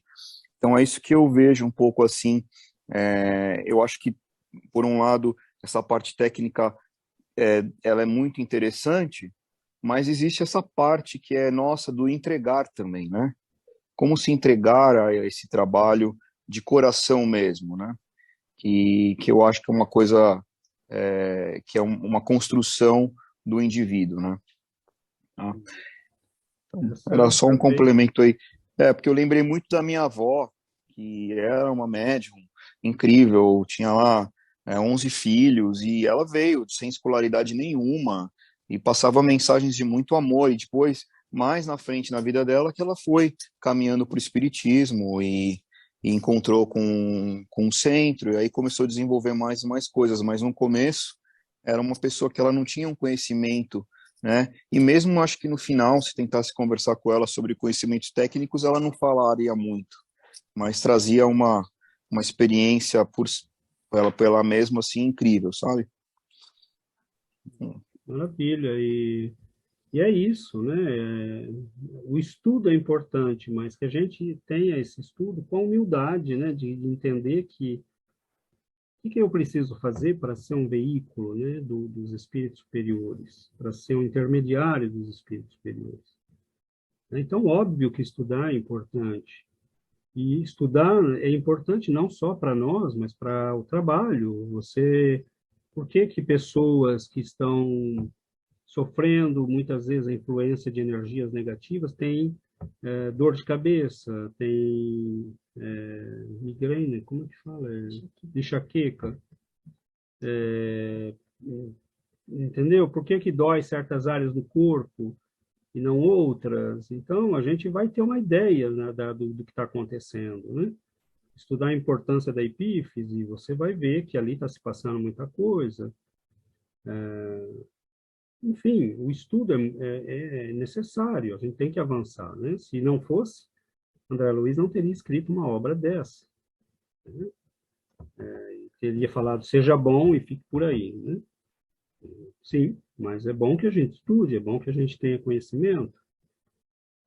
então é isso que eu vejo um pouco assim. Eu acho que, por um lado, essa parte técnica ela é muito interessante, mas existe essa parte que é nossa do entregar também, né? Como se entregar a esse trabalho de coração mesmo, né? Que eu acho que é uma coisa que é uma construção do indivíduo, né? Tá? Então, era só um complemento aí. Porque eu lembrei muito da minha avó, que era uma médium incrível, tinha lá 11 filhos, e ela veio sem escolaridade nenhuma, e passava mensagens de muito amor, e depois, mais na frente na vida dela, que ela foi caminhando para o espiritismo, e encontrou com um centro, e aí começou a desenvolver mais e mais coisas, mas no começo era uma pessoa que ela não tinha um conhecimento, né? E mesmo acho que no final, se tentasse conversar com ela sobre conhecimentos técnicos, ela não falaria muito, mas trazia uma experiência pela mesma, assim, incrível, sabe? Maravilha. E é isso, né? O estudo é importante, mas que a gente tenha esse estudo com humildade, né? De entender que o que eu preciso fazer para ser um veículo, né? Dos espíritos superiores, para ser um intermediário dos espíritos superiores. Então, óbvio que estudar é importante. E estudar é importante não só para nós, mas para o trabalho. Por que que pessoas que estão sofrendo muitas vezes a influência de energias negativas têm dor de cabeça, têm migrânia, como é que fala? Enxaqueca. Entendeu? Por que que dói certas áreas do corpo e não outras? Então, a gente vai ter uma ideia, né, do que está acontecendo, né? Estudar a importância da epífise, você vai ver que ali está se passando muita coisa. Enfim, o estudo é necessário, a gente tem que avançar, né? Se não fosse, André Luiz não teria escrito uma obra dessa, né? Teria falado, seja bom e fique por aí, né? Sim, mas é bom que a gente estude, é bom que a gente tenha conhecimento,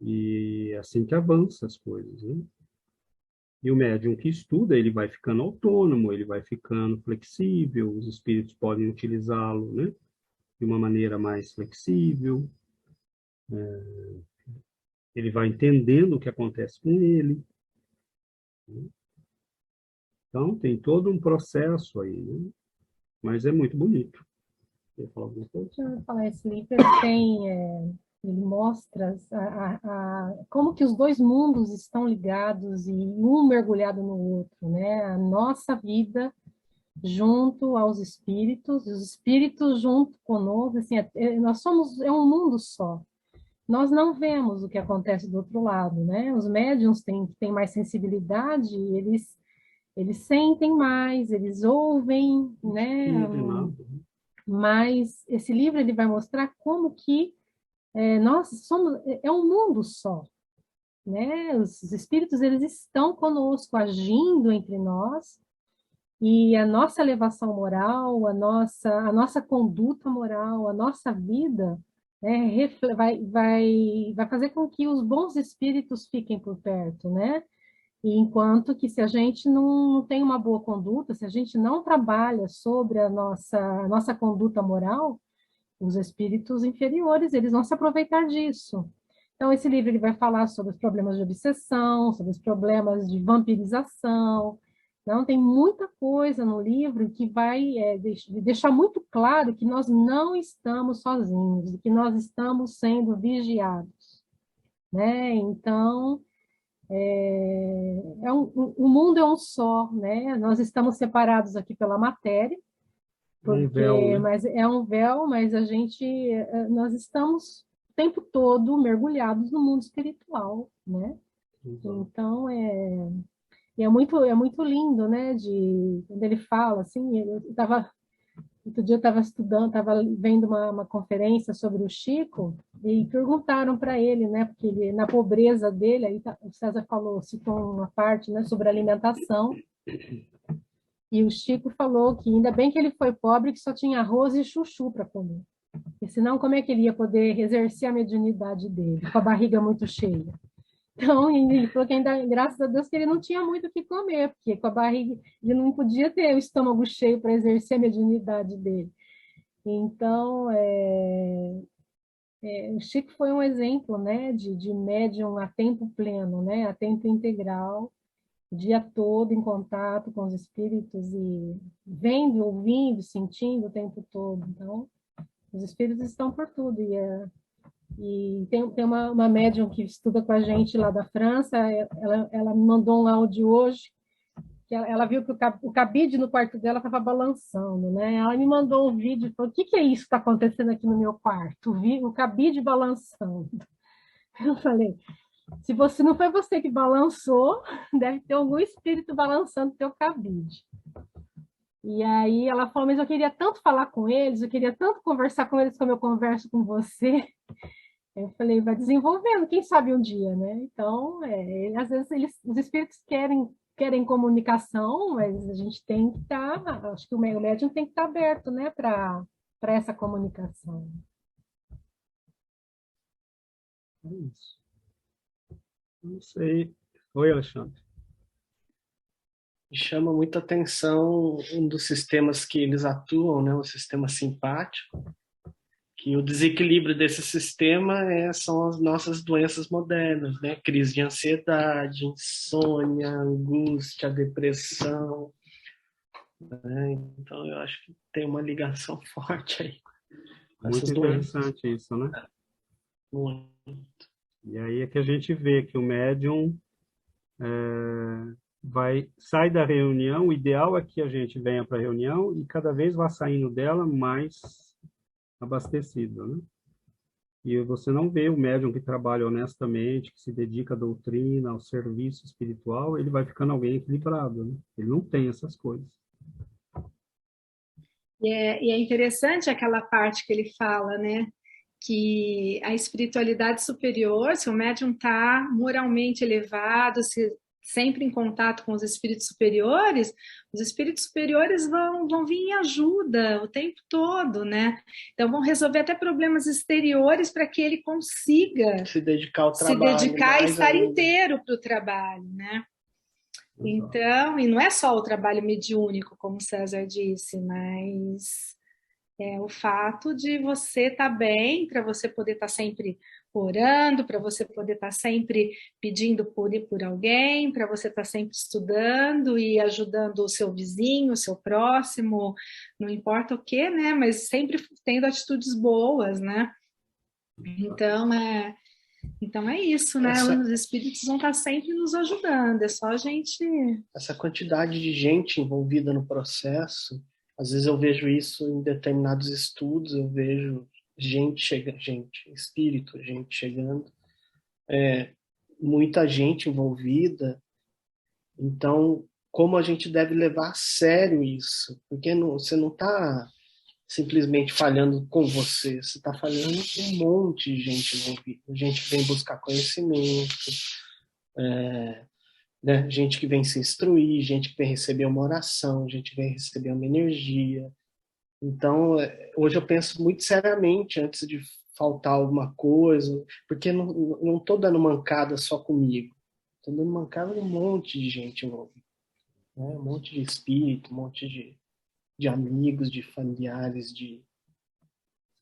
e é assim que avança as coisas, né? E o médium que estuda, ele vai ficando autônomo, ele vai ficando flexível, os espíritos podem utilizá-lo, né, de uma maneira mais flexível, ele vai entendendo o que acontece com ele, né? Então, tem todo um processo aí, né? Mas é muito bonito. Quer falar alguma coisa? Eu ia falar, esse livro ele tem, ele mostra como que os dois mundos estão ligados e um mergulhado no outro, né? A nossa vida junto aos espíritos, os espíritos junto conosco, assim, nós somos um mundo só. Nós não vemos o que acontece do outro lado, né? Os médiums têm mais sensibilidade, eles sentem mais, eles ouvem, né? Não tem nada. Mas esse livro ele vai mostrar como que nós somos, é um mundo só, né? Os espíritos, eles estão conosco, agindo entre nós, e a nossa elevação moral, a nossa conduta moral, a nossa vida, né, vai fazer com que os bons espíritos fiquem por perto, né? E enquanto que se a gente não tem uma boa conduta, se a gente não trabalha sobre a nossa conduta moral, os espíritos inferiores, eles vão se aproveitar disso. Então, esse livro ele vai falar sobre os problemas de obsessão, sobre os problemas de vampirização. Então, tem muita coisa no livro que vai deixar muito claro que nós não estamos sozinhos, que nós estamos sendo vigiados, né? Então, o mundo é um só, né? Nós estamos separados aqui pela matéria, Um véu, né? mas é um véu, mas nós estamos o tempo todo mergulhados no mundo espiritual, né? Exato. Então, é muito lindo, né? Quando ele fala, assim, outro dia eu estava estudando, estava vendo uma conferência sobre o Chico, e perguntaram para ele, né? Porque ele, na pobreza dele, aí o César citou uma parte, né, sobre alimentação, e o Chico falou que ainda bem que ele foi pobre, que só tinha arroz e chuchu para comer. Porque senão, como é que ele ia poder exercer a mediunidade dele, com a barriga muito cheia? Então, ele falou que ainda, graças a Deus, que ele não tinha muito o que comer, porque com a barriga, ele não podia ter o estômago cheio para exercer a mediunidade dele. Então, o Chico foi um exemplo, né, de médium a tempo pleno, né, a tempo integral, o dia todo em contato com os espíritos e vendo, ouvindo, sentindo o tempo todo. Então, os espíritos estão por tudo. E tem uma médium que estuda com a gente lá da França, ela me mandou um áudio hoje, que ela viu que o cabide no quarto dela estava balançando, né? Ela me mandou um vídeo e falou: o que é isso que está acontecendo aqui no meu quarto? Vi o cabide balançando. Eu falei: se você não foi você que balançou, deve ter algum espírito balançando o teu cabide. E aí ela falou: mas eu queria tanto falar com eles, eu queria tanto conversar com eles como eu converso com você. Eu falei: vai desenvolvendo, quem sabe um dia, né? Então, às vezes os espíritos querem comunicação, mas a gente tem que acho que o médium tem que estar aberto, né, para essa comunicação. É isso. Não sei. Oi, Alexandre. Me chama muita atenção um dos sistemas que eles atuam, né, o sistema simpático, que o desequilíbrio desse sistema são as nossas doenças modernas, né, crise de ansiedade, insônia, angústia, depressão, né? Então eu acho que tem uma ligação forte aí com Muito essas doenças. interessante isso, né? Muito. E aí é que a gente vê que o médium sai da reunião, o ideal é que a gente venha para a reunião e cada vez vá saindo dela mais abastecido, né? E você não vê o médium que trabalha honestamente, que se dedica à doutrina, ao serviço espiritual, ele vai ficando alguém equilibrado, né? Ele não tem essas coisas. E é interessante aquela parte que ele fala, né? Que a espiritualidade superior, se o médium está moralmente elevado, sempre em contato com os espíritos superiores vão vir em ajuda o tempo todo, né? Então vão resolver até problemas exteriores para que ele consiga se dedicar ao trabalho, e estar inteiro para o trabalho, né? Então, e não é só o trabalho mediúnico, como o César disse, mas o fato de você estar bem, para você poder estar sempre orando, para você poder estar sempre pedindo por alguém, para você estar sempre estudando e ajudando o seu vizinho, o seu próximo, não importa o que, né? Mas sempre tendo atitudes boas, né? Então é isso, né? Os espíritos vão estar sempre nos ajudando, é só a gente... Essa quantidade de gente envolvida no processo, às vezes eu vejo isso em determinados estudos, eu vejo espírito, gente chegando, muita gente envolvida. Então, como a gente deve levar a sério isso? Porque você não está simplesmente falhando com você, você está falhando com um monte de gente envolvida, gente que vem buscar conhecimento, né? Gente que vem se instruir, gente que vem receber uma oração, gente que vem receber uma energia. Então, hoje eu penso muito seriamente antes de faltar alguma coisa, porque não estou dando mancada só comigo, estou dando mancada em um monte de gente envolvida, né? Um monte de espírito, um monte de amigos, de familiares, de...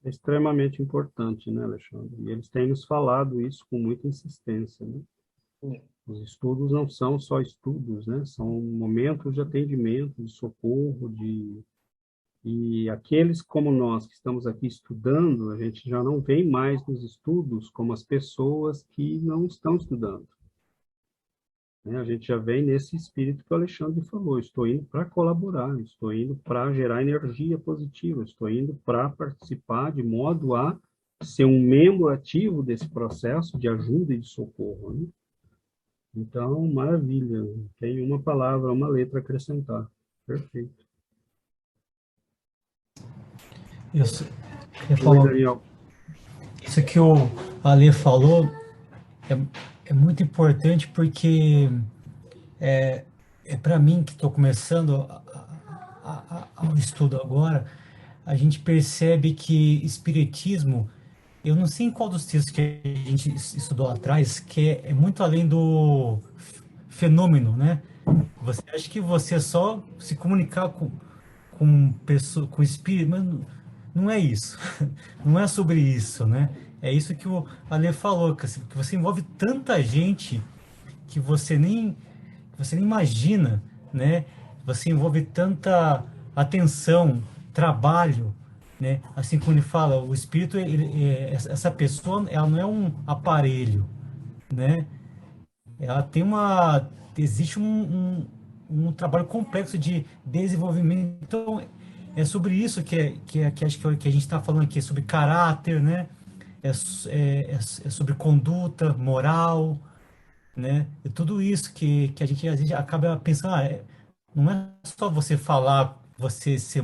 É extremamente importante, né, Alexandre? E eles têm nos falado isso com muita insistência, né? Os estudos não são só estudos, né? São momentos de atendimento, de socorro, e aqueles como nós que estamos aqui estudando, a gente já não vê mais nos estudos como as pessoas que não estão estudando, né? A gente já vem nesse espírito que o Alexandre falou, estou indo para colaborar, estou indo para gerar energia positiva, estou indo para participar de modo a ser um membro ativo desse processo de ajuda e de socorro, né? Então, maravilha. Tem uma palavra, uma letra a acrescentar. Perfeito. Isso, eu Oi, falo, Daniel. isso que o Ale falou é muito importante porque é para mim que estou começando o estudo agora, a gente percebe que espiritismo, eu não sei em qual dos textos que a gente estudou lá atrás, que é muito além do fenômeno, né? Você acha que você só se comunicar com pessoa, com espírito, mas não é isso. Não é sobre isso, né? É isso que o Ale falou, que você envolve tanta gente que você nem imagina, né? Você envolve tanta atenção, trabalho, né? Assim como ele fala, o espírito, essa pessoa, ela não é um aparelho, né? Ela tem existe um trabalho complexo de desenvolvimento. Então, é sobre isso que acho que a gente está falando aqui, é sobre caráter, né? É sobre conduta, moral, né? E tudo isso que a gente às vezes acaba pensando, não é só você falar, você ser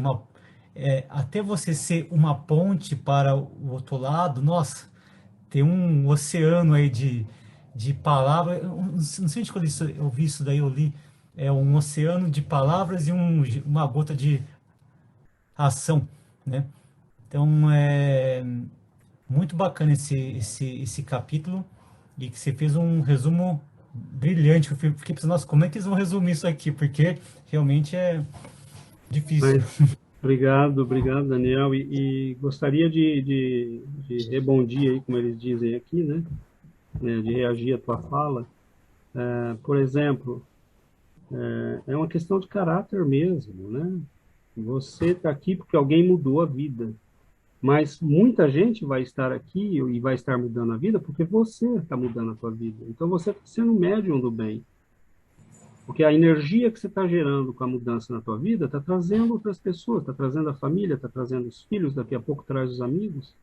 até você ser uma ponte para o outro lado, nossa, tem um oceano aí de palavras, não sei de quando eu vi isso daí, eu li, é um oceano de palavras e uma gota de ação, né? Então, é muito bacana esse capítulo e que você fez um resumo brilhante. Eu fiquei pensando, nossa, como é que eles vão resumir isso aqui? Porque realmente é difícil. Mas, obrigado, Daniel. E gostaria de rebondir aí, como eles dizem aqui, né? De reagir à tua fala. Por exemplo, é uma questão de caráter mesmo, né? Você está aqui porque alguém mudou a vida. Mas muita gente vai estar aqui e vai estar mudando a vida porque você está mudando a sua vida. Então você está sendo médium do bem. Porque a energia que você está gerando com a mudança na tua vida está trazendo outras pessoas, está trazendo a família, está trazendo os filhos, daqui a pouco traz os amigos.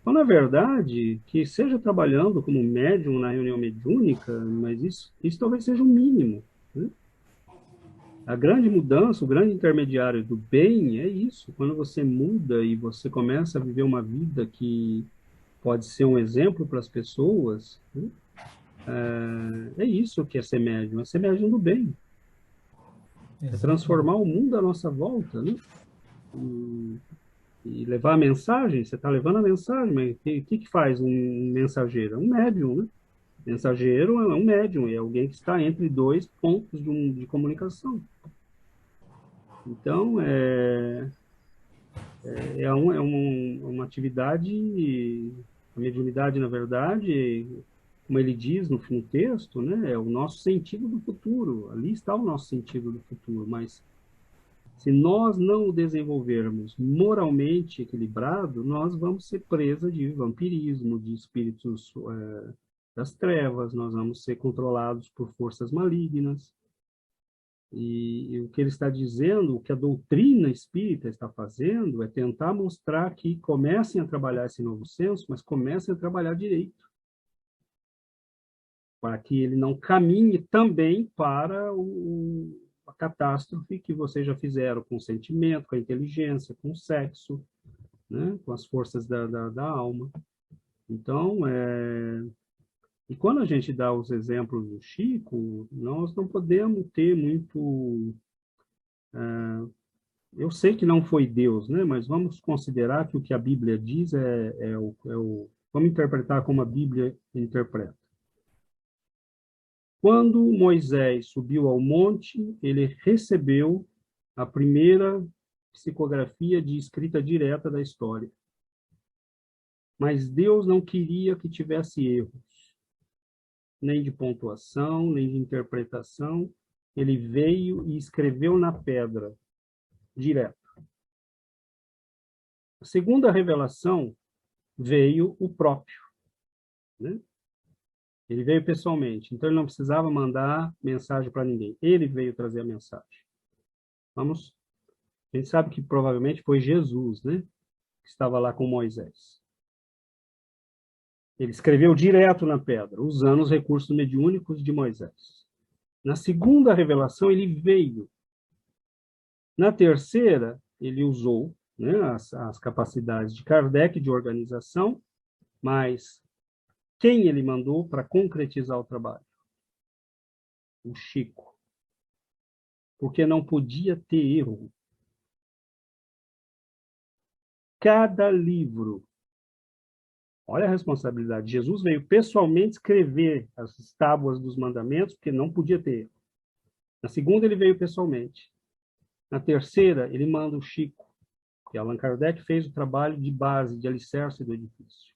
Então, na verdade, que seja trabalhando como médium na reunião mediúnica, mas isso talvez seja o mínimo, né? A grande mudança, o grande intermediário do bem é isso. Quando você muda e você começa a viver uma vida que pode ser um exemplo para as pessoas, né? É isso que é ser médium do bem. É transformar o mundo à nossa volta, né? E levar a mensagem, você está levando a mensagem, mas o que faz um mensageiro? É um médium, né? Mensageiro é um médium, é alguém que está entre dois pontos de comunicação. Então, uma atividade, a mediunidade, na verdade, como ele diz no texto, né, é o nosso sentido do futuro. Ali está o nosso sentido do futuro, mas se nós não o desenvolvermos moralmente equilibrado, nós vamos ser presa de vampirismo, de espíritos das trevas, nós vamos ser controlados por forças malignas. E o que ele está dizendo, o que a doutrina espírita está fazendo, é tentar mostrar que comecem a trabalhar esse novo senso, mas comecem a trabalhar direito, para que ele não caminhe também para a catástrofe que vocês já fizeram com o sentimento, com a inteligência, com o sexo, né? Com as forças da alma. Então, e quando a gente dá os exemplos do Chico, nós não podemos ter muito... eu sei que não foi Deus, né? Mas vamos considerar que o que a Bíblia diz vamos interpretar como a Bíblia interpreta. Quando Moisés subiu ao monte, ele recebeu a primeira psicografia de escrita direta da história. Mas Deus não queria que tivesse erros, nem de pontuação, nem de interpretação. Ele veio e escreveu na pedra, direto. A segunda revelação veio o próprio, né? Ele veio pessoalmente, então ele não precisava mandar mensagem para ninguém. Ele veio trazer a mensagem. A gente sabe que provavelmente foi Jesus, né, que estava lá com Moisés. Ele escreveu direto na pedra, usando os recursos mediúnicos de Moisés. Na segunda revelação, ele veio. Na terceira, ele usou, né, as capacidades de Kardec de organização, mas quem ele mandou para concretizar o trabalho? O Chico. Porque não podia ter erro. Cada livro, olha a responsabilidade, Jesus veio pessoalmente escrever as tábuas dos mandamentos, porque não podia ter erro. Na segunda, ele veio pessoalmente. Na terceira, ele manda o Chico, que Allan Kardec fez o trabalho de base, de alicerce do edifício.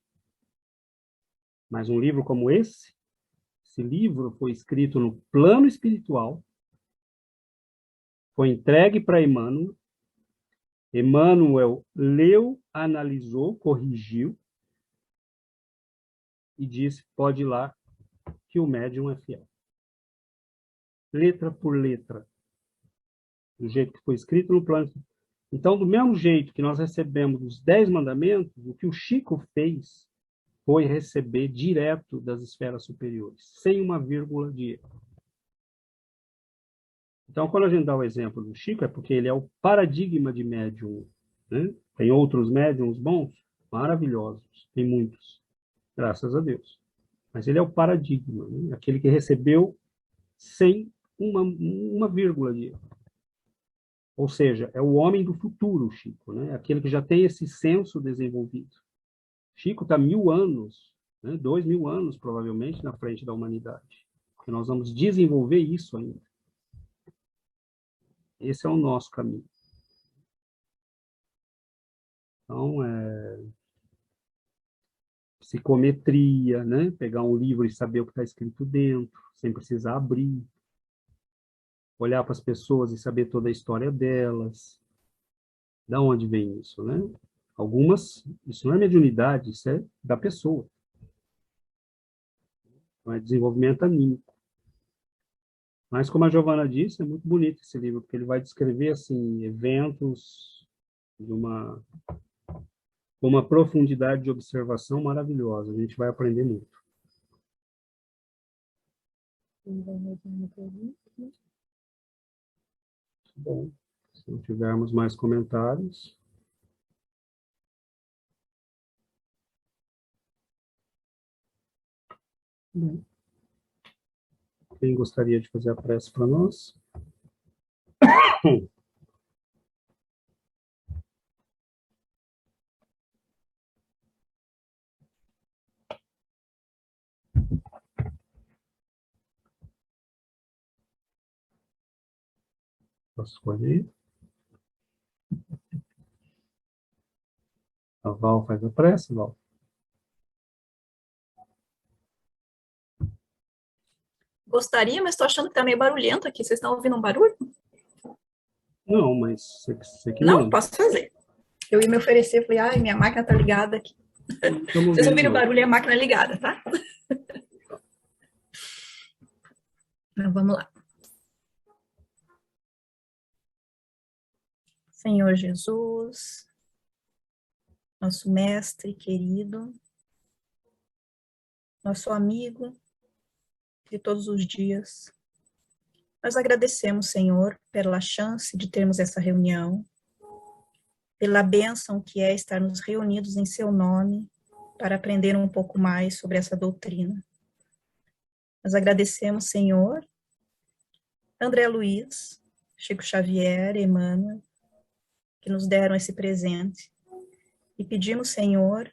Mas um livro como esse livro foi escrito no plano espiritual, foi entregue para Emmanuel, Emmanuel leu, analisou, corrigiu e disse, pode ir lá, que o médium é fiel. Letra por letra, do jeito que foi escrito no plano. Então, do mesmo jeito que nós recebemos os 10 mandamentos, o que o Chico fez foi receber direto das esferas superiores, sem uma vírgula de erro. Então, quando a gente dá o exemplo do Chico, é porque ele é o paradigma de médium, né? Tem outros médiums bons, maravilhosos, tem muitos, graças a Deus. Mas ele é o paradigma, né? Aquele que recebeu sem uma vírgula de erro. Ou seja, é o homem do futuro, Chico, né? Aquele que já tem esse senso desenvolvido. Chico está 1000 anos, né? 2000 anos, provavelmente, na frente da humanidade. Porque nós vamos desenvolver isso ainda. Esse é o nosso caminho. Então, psicometria, né? Pegar um livro e saber o que está escrito dentro, sem precisar abrir. Olhar para as pessoas e saber toda a história delas. Da onde vem isso, né? Algumas, isso não é mediunidade, isso é da pessoa. Não é desenvolvimento anímico. Mas, como a Giovana disse, é muito bonito esse livro, porque ele vai descrever, assim, eventos com uma profundidade de observação maravilhosa. A gente vai aprender muito. Bom, se não tivermos mais comentários... Bom. Quem gostaria de fazer a prece para nós? Posso escolher? A Val faz a prece, Val. Gostaria, mas estou achando que está meio barulhento aqui. Vocês estão ouvindo um barulho? Não, mas você que não, manda. posso fazer. Eu ia me oferecer, falei, ai, minha máquina está ligada aqui. Vocês ouviram o barulho e a máquina ligada, tá? Então, vamos lá. Senhor Jesus, nosso mestre querido, nosso amigo de todos os dias, Nós agradecemos, Senhor, pela chance de termos essa reunião, pela bênção que é estarmos reunidos em seu nome para aprender um pouco mais sobre essa doutrina. Nós agradecemos, Senhor, André Luiz, Chico Xavier, Emmanuel, que nos deram esse presente. E pedimos, Senhor,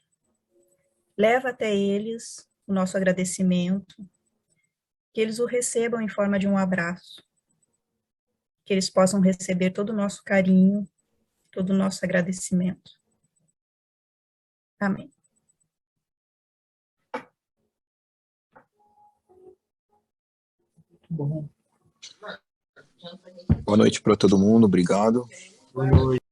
leva até eles o nosso agradecimento, que eles o recebam em forma de um abraço, que eles possam receber todo o nosso carinho, todo o nosso agradecimento. Amém. Boa noite para todo mundo, obrigado. Boa noite.